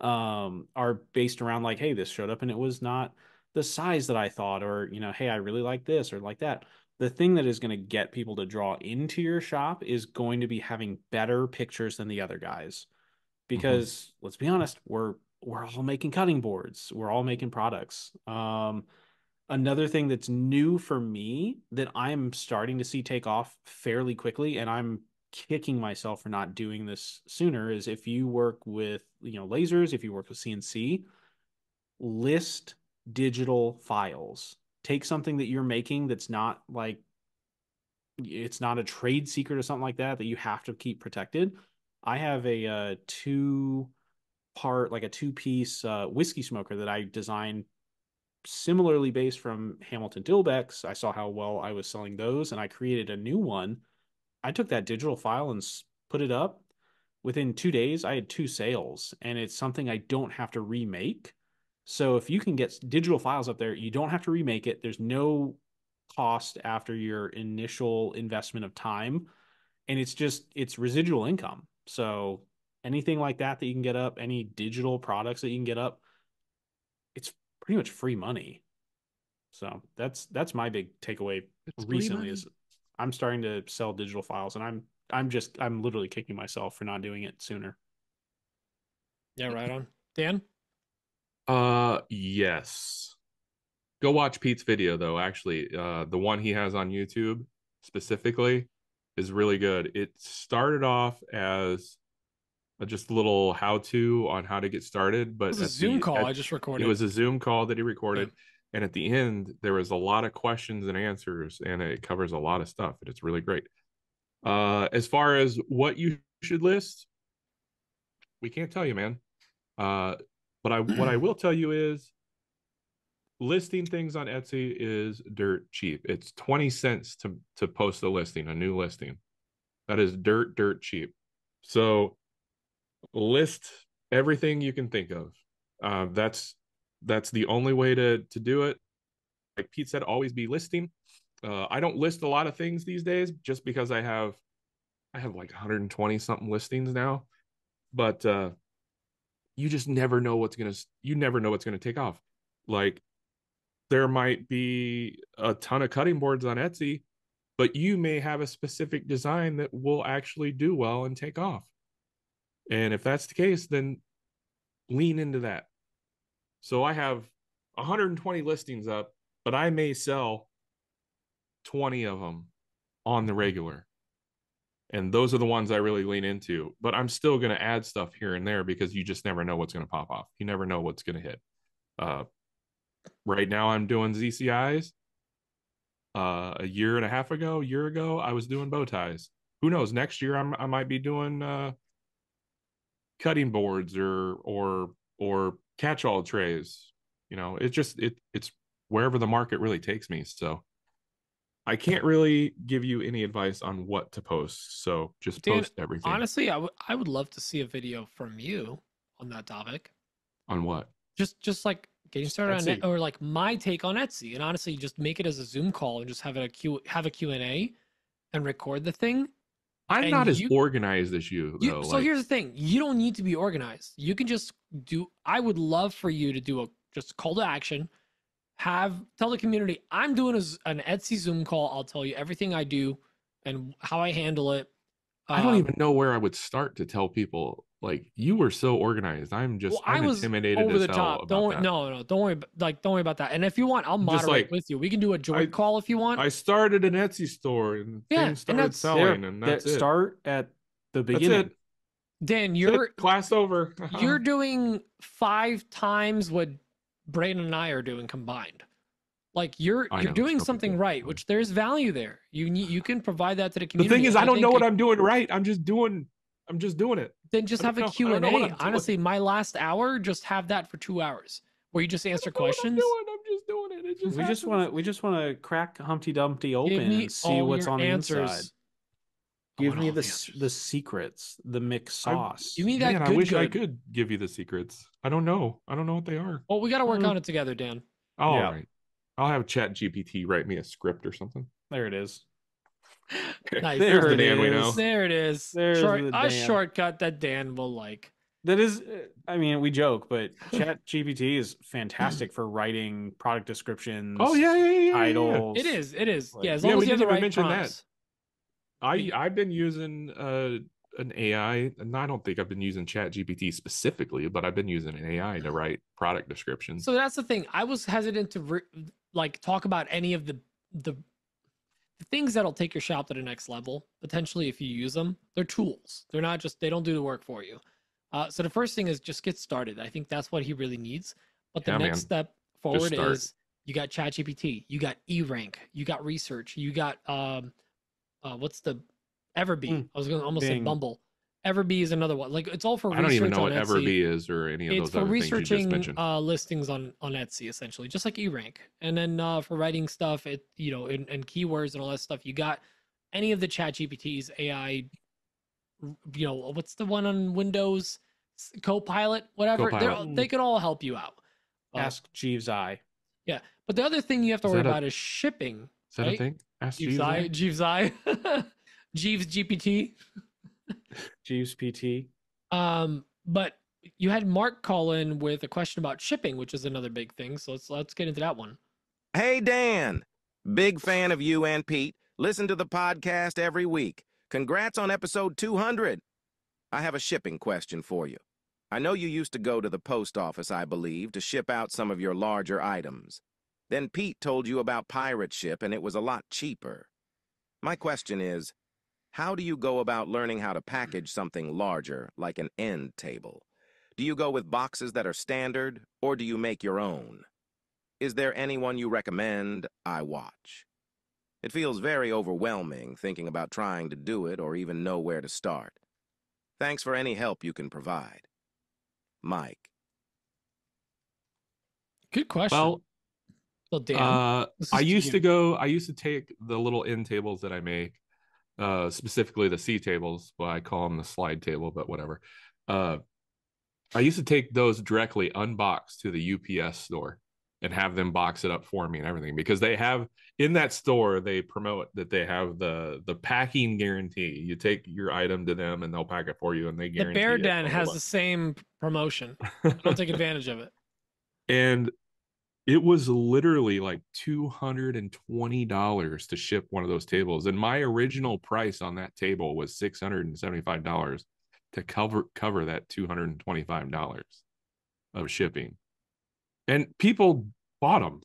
are based around like, hey, this showed up and it was not the size that I thought, or hey, I really like this or like that. The thing that is going to get people to draw into your shop is going to be having better pictures than the other guys, because let's be honest, we're all making cutting boards. We're all making products. Another thing that's new for me that I'm starting to see take off fairly quickly, and I'm kicking myself for not doing this sooner, is if you work with, lasers, if you work with CNC, list digital files. Take something that you're making that's not like, it's not a trade secret or something like that you have to keep protected. I have a two-piece whiskey smoker that I designed similarly based from Hamilton Dilbeck's. I saw how well I was selling those, and I created a new one. I took that digital file and put it up. Within 2 days, I had 2 sales, and it's something I don't have to remake. So if you can get digital files up there, you don't have to remake it. There's no cost after your initial investment of time, and it's residual income. So anything like that you can get up, any digital products that you can get up, it's pretty much free money. So that's my big takeaway recently is I'm starting to sell digital files, and I'm literally kicking myself for not doing it sooner. Yeah, right on. Dan? Yes. Go watch Pete's video though. Actually, the one he has on YouTube specifically is really good. It started off as just a little how-to on how to get started, but it was a Zoom call I just recorded. It was a Zoom call that he recorded, and at the end there was a lot of questions and answers, and it covers a lot of stuff, and it's really great. As far as what you should list, we can't tell you, man. But what I will tell you is listing things on Etsy is dirt cheap. It's 20 cents to post a listing, a new listing. That is dirt cheap. So list everything you can think of. That's the only way to do it. Like Pete said, always be listing. I don't list a lot of things these days just because I have like 120 something listings now. But you just never know what's going to take off. Like there might be a ton of cutting boards on Etsy, but you may have a specific design that will actually do well and take off. And if that's the case, then lean into that. So I have 120 listings up, but I may sell 20 of them on the regular. And those are the ones I really lean into. But I'm still going to add stuff here and there because you just never know what's going to pop off. You never know what's going to hit. Right now I'm doing ZCIs. A year ago, I was doing bow ties. Who knows? Next year I might be doing cutting boards or catch-all trays. You know, it's wherever the market really takes me. So I can't really give you any advice on what to post. So just Dan, post everything. Honestly, I would love to see a video from you on that topic. On what? Just like getting started on Etsy. it, or like my take on Etsy, and honestly, just make it as a Zoom call and just have a Q&A and record the thing. I'm And not as you- organized as you, though. So here's the thing: you don't need to be organized. You can just do. I would love for you to do a just call to action. Tell the community I'm doing an Etsy Zoom call. I'll tell you everything I do and how I handle it. I don't even know where I would start to tell people. Like, you were so organized. I'm intimidated over the as hell top. about that. Don't worry. Don't worry about that. And if you want, I'll moderate with you. We can do a joint call if you want. I started an Etsy store and things started selling, and that's it. Start at the beginning. That's it. Dan, That's it. Class over. You're doing 5 times what Braden and I are doing combined. Like you're doing something right, which there's value there. You can provide that to the community. The thing is, I don't know what I'm doing right. I'm just doing it. Then just have a Q&A. Honestly, my last hour, just have that for 2 hours where you just answer questions. I'm just doing it. It just We just want to crack Humpty Dumpty open and see what's on the inside. Give me the secrets, the mixed sauce. Give me that. Man, I wish I could give you the secrets. I don't know what they are. Well, we got to work on it together, Dan. All right. I'll have ChatGPT write me a script or something. There it is. Nice. There's the Dan we know. There it is. A shortcut that Dan will like. That is, I mean, we joke, but ChatGPT is fantastic for writing product descriptions. Oh yeah. Titles. It is. Like, Yeah, as long as you have the right prompts. I've been using an AI, and I don't think I've been using ChatGPT specifically, but I've been using an AI to write product descriptions. So that's the thing. I was hesitant to talk about any of the things that'll take your shop to the next level. Potentially, if you use them, they're tools. They're not just, they don't do the work for you. So the first thing is just get started. I think that's what he really needs. But the next step forward is you got ChatGPT, you got eRank, you got research, you got what's the Everbee? I was going to almost say Bumble. Everbee is another one. Like, it's all for research. I don't even know what Everbee is or any of those other things you just mentioned. It's for researching listings on Etsy, essentially, just like eRank. And then for writing stuff, and keywords and all that stuff, you got any of the ChatGPT's AI. What's the one on Windows? Copilot, whatever. They can all help you out. Ask Jeeves I. Yeah, but the other thing you have to worry about is shipping. Is that a thing? Ask Jeeves I. Jeeves I. Jeeves GPT. Jeeves PT. But you had Mark call in with a question about shipping, which is another big thing. So let's get into that one. Hey, Dan. Big fan of you and Pete. Listen to the podcast every week. Congrats on episode 200. I have a shipping question for you. I know you used to go to the post office, I believe, to ship out some of your larger items. Then Pete told you about Pirate Ship, and it was a lot cheaper. My question is, how do you go about learning how to package something larger, like an end table? Do you go with boxes that are standard, or do you make your own? Is there anyone you recommend I watch? It feels very overwhelming thinking about trying to do it or even know where to start. Thanks for any help you can provide. Mike. Good question. Well, Dan, I used to take the little end tables that I make, specifically the C tables. Well, I call them the slide table, but whatever. I used to take those directly unboxed to the UPS store. and have them box it up for me and everything, because they have in that store, they promote that they have the packing guarantee. You take your item to them and they'll pack it for you, and they The guarantee Bear it. Den Blah, blah, has blah. the same promotion. Don't take advantage of it. And it was literally like $220 to ship one of those tables, and my original price on that table was $675 to cover that $225 of shipping. And people bought them.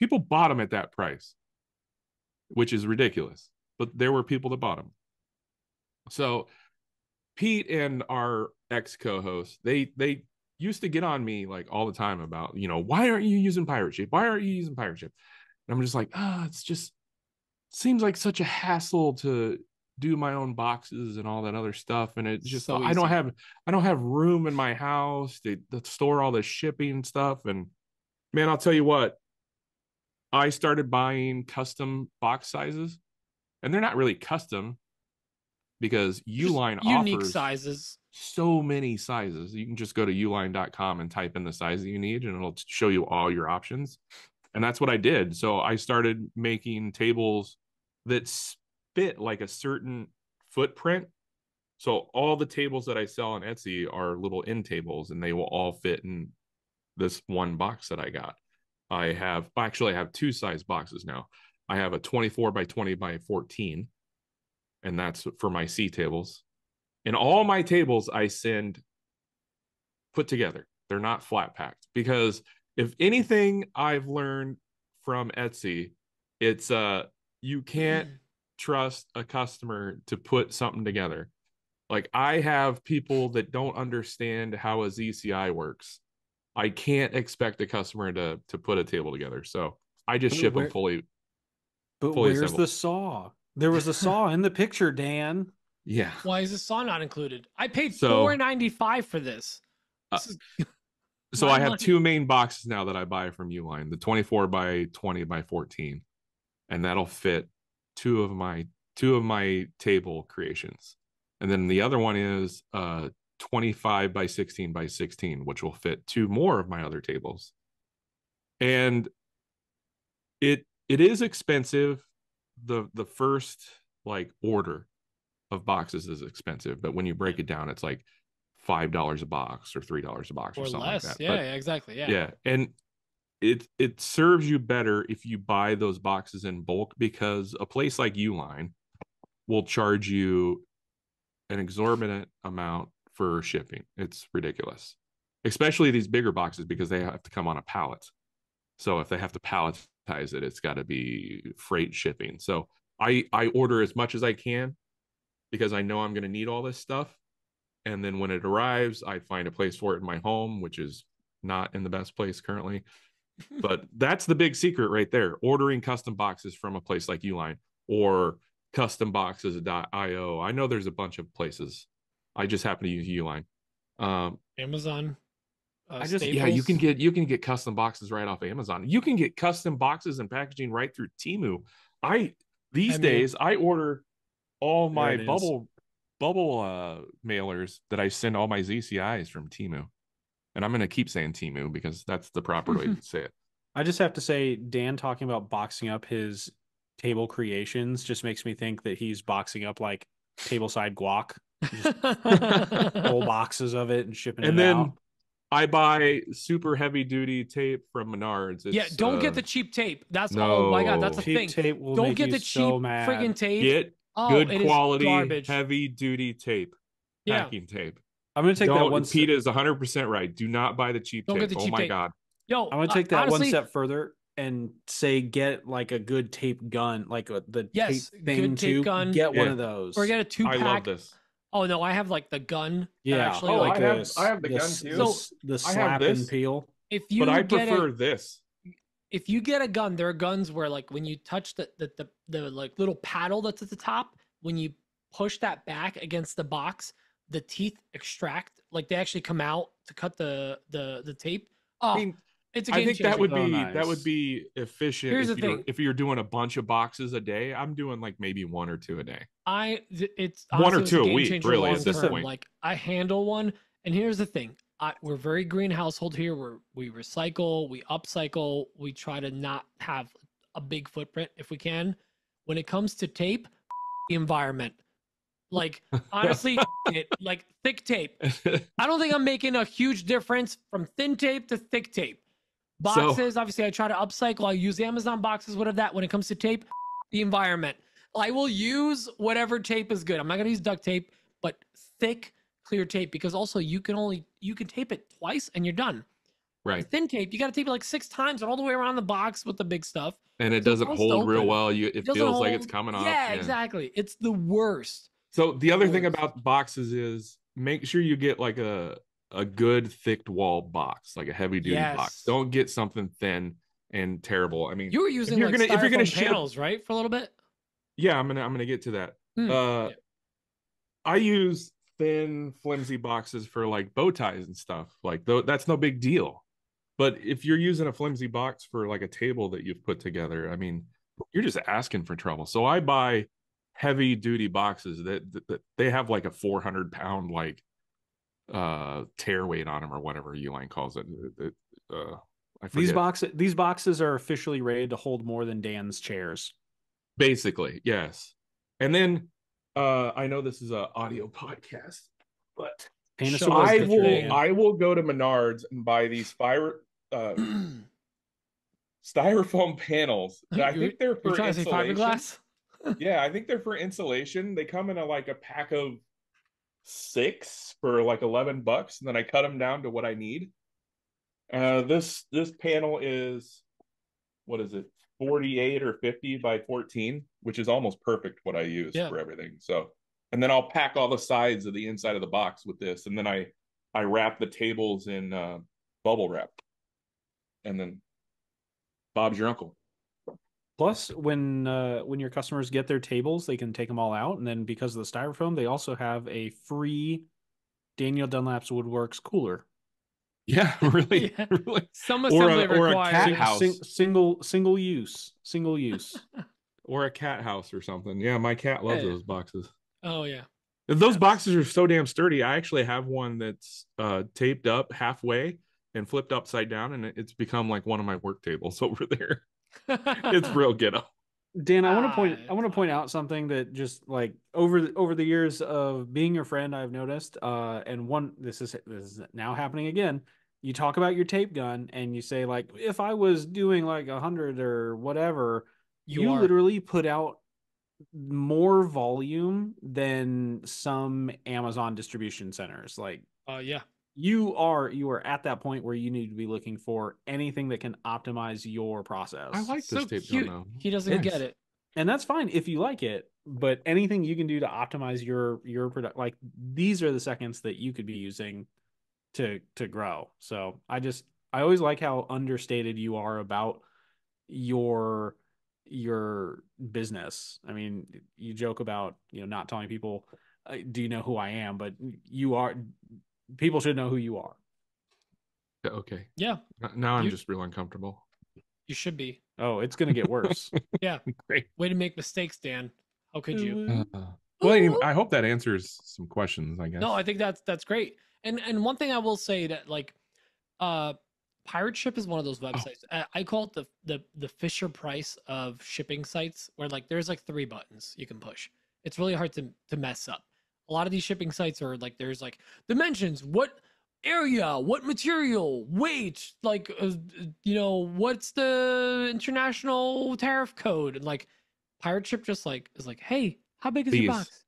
People bought them at that price, which is ridiculous. But there were people that bought them. So Pete and our ex co-host, they used to get on me like all the time about, why aren't you using pirate ship? Why aren't you using pirate ship? And I'm just like, it's just seems like such a hassle to do my own boxes and all that other stuff. And it just, So I don't have room in my house to store all this shipping stuff. And man, I'll tell you what, I started buying custom box sizes, and they're not really custom because Uline unique offers sizes. so many sizes. You can just go to uline.com and type in the size that you need, and it'll show you all your options. And that's what I did. So I started making tables that fit like a certain footprint. So all the tables that I sell on Etsy are little end tables, and they will all fit in this one box that I got. I have two size boxes now. I have a 24 by 20 by 14, and that's for my C tables. And all my tables I send put together. They're not flat packed, because if anything I've learned from Etsy, it's you can't trust a customer to put something together. Like, I have people that don't understand how a ZCI works. I can't expect a customer to put a table together. So I just ship them fully. But fully where's assembled. the saw? There was a saw in the picture, Dan. Yeah. Why is the saw not included? I paid So- $4.95 for this. So My I have money. two main boxes now that I buy from Uline, the 24 by 20 by 14, and that'll fit two of my table creations. And then the other one is 25 by 16 by 16, which will fit two more of my other tables. And it is expensive. The first like order of boxes is expensive, but when you break it down, it's like $5 a box or $3 a box or something less. like that. Yeah, exactly. Yeah. Yeah. And it serves you better if you buy those boxes in bulk, because a place like Uline will charge you an exorbitant amount for shipping. It's ridiculous, especially these bigger boxes, because they have to come on a pallet. So if they have to palletize it, it's got to be freight shipping. So I order as much as I can, because I know I'm going to need all this stuff. And then when it arrives, I find a place for it in my home, which is not in the best place currently. But that's the big secret right there. Ordering custom boxes from a place like Uline or customboxes.io. I know there's a bunch of places. I just happen to use Uline. Amazon. You can get custom boxes right off Amazon. You can get custom boxes and packaging right through Temu. These days I order all my bubble mailers that I send all my ZCIs from Temu. And I'm going to keep saying Temu because that's the proper way to say it. I just have to say, Dan talking about boxing up his table creations just makes me think that he's boxing up like tableside guac, just whole boxes of it and shipping it out. I buy super heavy duty tape from Menards. Don't get the cheap tape. That's no. Oh my god, that's the Cheap thing. tape will Don't make get you the cheap so mad. friggin' tape. Get it good is quality garbage. heavy duty tape. Yeah. Packing tape. I'm gonna take that one. Pete is 100% right. Do not buy the cheap Don't tape. get the Oh cheap my tape. god. Yo, I'm gonna take that honestly, one step further and say get like a good tape gun, like the Yes, tape thing good tape too. gun. Get one Yeah. of those. or get a 2-pack. I love this. Oh no, I have like the gun. that Yeah. Actually, Oh, like, I have the gun too. The I have slap and this, peel. if you but I get prefer this. if you get a gun, there are guns where like when you touch the like little paddle that's at the top, when you push that back against the box, the teeth extract, like they actually come out to cut the tape. Oh, I mean, it's a I game think changer. that would Oh, be nice. efficient. Here's if the thing. if you're doing a bunch of boxes a day. I'm doing like maybe one or two a day. It's One or honestly, it was two a game week, changer really, long at this term. point. Like I handle one, and here's the thing: we're very green household here. We recycle, we upcycle, we try to not have a big footprint if we can. When it comes to tape, the environment, like honestly, like thick tape. I don't think I'm making a huge difference from thin tape to thick tape. Boxes, obviously, I try to upcycle. I use Amazon boxes, whatever that. When it comes to tape, the environment, I will use whatever tape is good. I'm not gonna use duct tape, but thick, clear tape, because also you can tape it twice and you're done. Right. Thin tape, you got to tape it like 6 times all the way around the box with the big stuff. And it doesn't hold real well. It feels like it's coming off. Yeah, exactly. It's the worst. So the other thing about boxes is make sure you get like a good thick wall box, like a heavy duty box. Don't get something thin and terrible. I mean, you were using if you're gonna panels, right, for a little bit. Yeah, I'm gonna get to that. I use thin, flimsy boxes for like bow ties and stuff. Like that's no big deal. But if you're using a flimsy box for like a table that you've put together, I mean, you're just asking for trouble. So I buy heavy duty boxes that they have like a 400-pound like tear weight on them or whatever Uline calls it. I forget. These boxes are officially rated to hold more than Dan's chairs. Basically, yes. And then I know this is an audio podcast, but I will go to Menards and buy these styrofoam panels. I think they're for insulation. Fiberglass? Yeah, I think they're for insulation. They come in a pack of 6 for like $11, and then I cut them down to what I need. This panel is, what is it, 48 or 50 by 14, which is almost perfect what I use for everything. So, and then I'll pack all the sides of the inside of the box with this, and then I wrap the tables in bubble wrap, and then Bob's your uncle. Plus, when your customers get their tables, they can take them all out, and then because of the styrofoam, they also have a free Daniel Dunlap's Woodworks cooler. Yeah, really, really. Some assembly or a cat house, single use, or a cat house or something. Yeah, my cat loves those boxes. Oh yeah, those boxes are so damn sturdy. I actually have one that's taped up halfway and flipped upside down, and it's become like one of my work tables over there. It's real ghetto. Dan, I want to point out something that just like over the years of being your friend, I've noticed, and this is now happening again. You talk about your tape gun and you say like, if I was doing like 100 or whatever, you literally put out more volume than some Amazon distribution centers. Like, you are at that point where you need to be looking for anything that can optimize your process. I like this tape gun though. He doesn't get it, and that's fine if you like it. But anything you can do to optimize your product, like these are the seconds that you could be using to grow. So I always like how understated you are about your business. I mean, you joke about not telling people, do you know who I am? But people should know who you are. Okay. Yeah. Now I'm just real uncomfortable. You should be. Oh, it's gonna get worse. Yeah. Great. Way to make mistakes, Dan. How could you? Well, I hope that answers some questions, I guess. No, I think that's great. And one thing I will say that like Pirate Ship is one of those websites. I call it the Fisher Price of shipping sites, where like there's like 3 buttons you can push. It's really hard to mess up. A lot of these shipping sites are like there's like dimensions, what area, what material, weight, like what's the international tariff code, and like Pirate Ship just like is like, hey, how big is your box?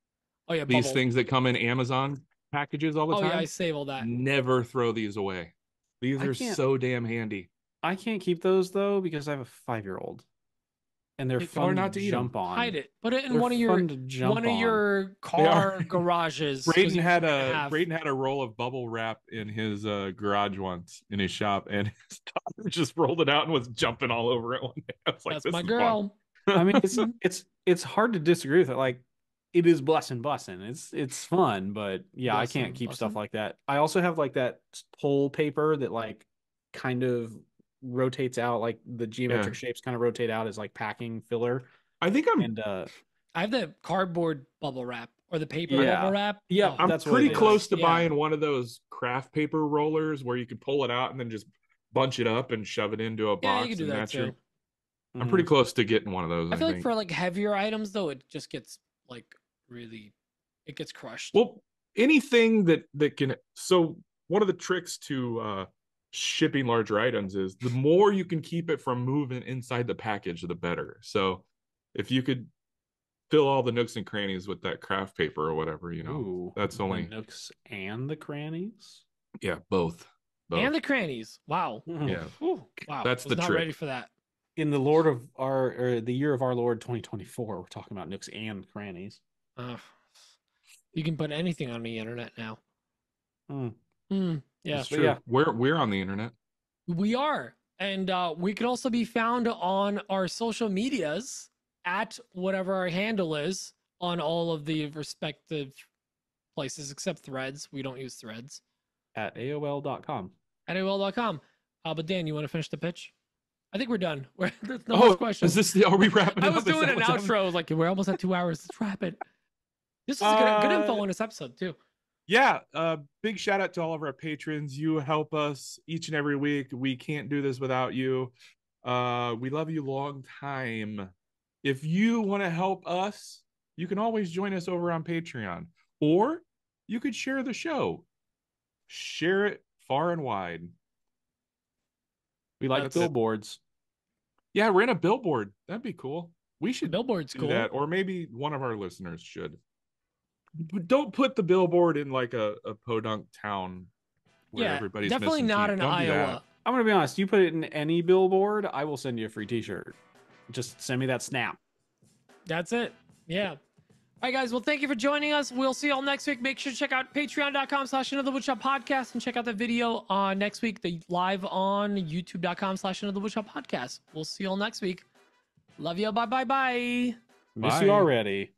Oh yeah, these things that come in Amazon packages all the time. Oh yeah, I save all that. Never throw these away. These are so damn handy. I can't keep those though because I have a 5-year-old, and they're fun to jump on. Hide it. Put it in one of your car garages. Braden had a roll of bubble wrap in his garage once in his shop, and his daughter just rolled it out and was jumping all over it one day. I was like, that's my girl. I mean, it's hard to disagree with it. Like, it is bussin'. It's fun, but yeah, I can't keep stuff like that. I also have like that pull paper that like kind of rotates out, like the geometric shapes kind of rotate out as like packing filler. I think I have the cardboard bubble wrap or the paper Yeah. bubble wrap. Yeah, Oh, I'm that's what pretty it is. close to Yeah. buying one of those craft paper rollers where you can pull it out and then just bunch it up and shove it into a box. Yeah, you can do and that that's your. too. I'm pretty close to getting one of those. I feel like think. for like heavier items though, it just gets like really, it gets crushed. Well, anything that can. So one of the tricks to shipping larger items is the more you can keep it from moving inside the package, the better. So if you could fill all the nooks and crannies with that craft paper or whatever, Ooh, that's only the nooks and the crannies. both. And the crannies. Wow. Yeah, Ooh, wow. That's Was the not trick. ready for that. In the the year of our Lord 2024, we're talking about nooks and crannies. You can put anything on the internet now. Yeah. It's true. Yeah. We're on the internet. We are. And we can also be found on our social medias at whatever our handle is on all of the respective places except Threads. We don't use Threads. At AOL.com. At AOL.com. But Dan, you want to finish the pitch? I think we're done. There's no more questions. Are we wrapping I up? was doing an outro. I was like, we're almost at 2 hours. Let's wrap it. This is good info on this episode too. Yeah, big shout out to all of our patrons. You help us each and every week. We can't do this without you. We love you long time. If you want to help us, you can always join us over on Patreon, or you could share the show. Share it far and wide. We like billboards. Yeah, rent a billboard. That'd be cool. We should Billboard's do cool. that, or maybe one of our listeners should. But don't put the billboard in like a podunk town where everybody's definitely missing not teeth. in Don't do Iowa. that. I'm gonna be honest. You put it in any billboard, I will send you a free T-shirt. Just send me that snap. That's it. Yeah. All right, guys. Well, thank you for joining us. We'll see you all next week. Make sure to check out patreon.com/anotherwoodshop podcast and check out the video next week, the live on youtube.com/anotherwoodshop podcast. We'll see you all next week. Love you. Bye. Miss you already.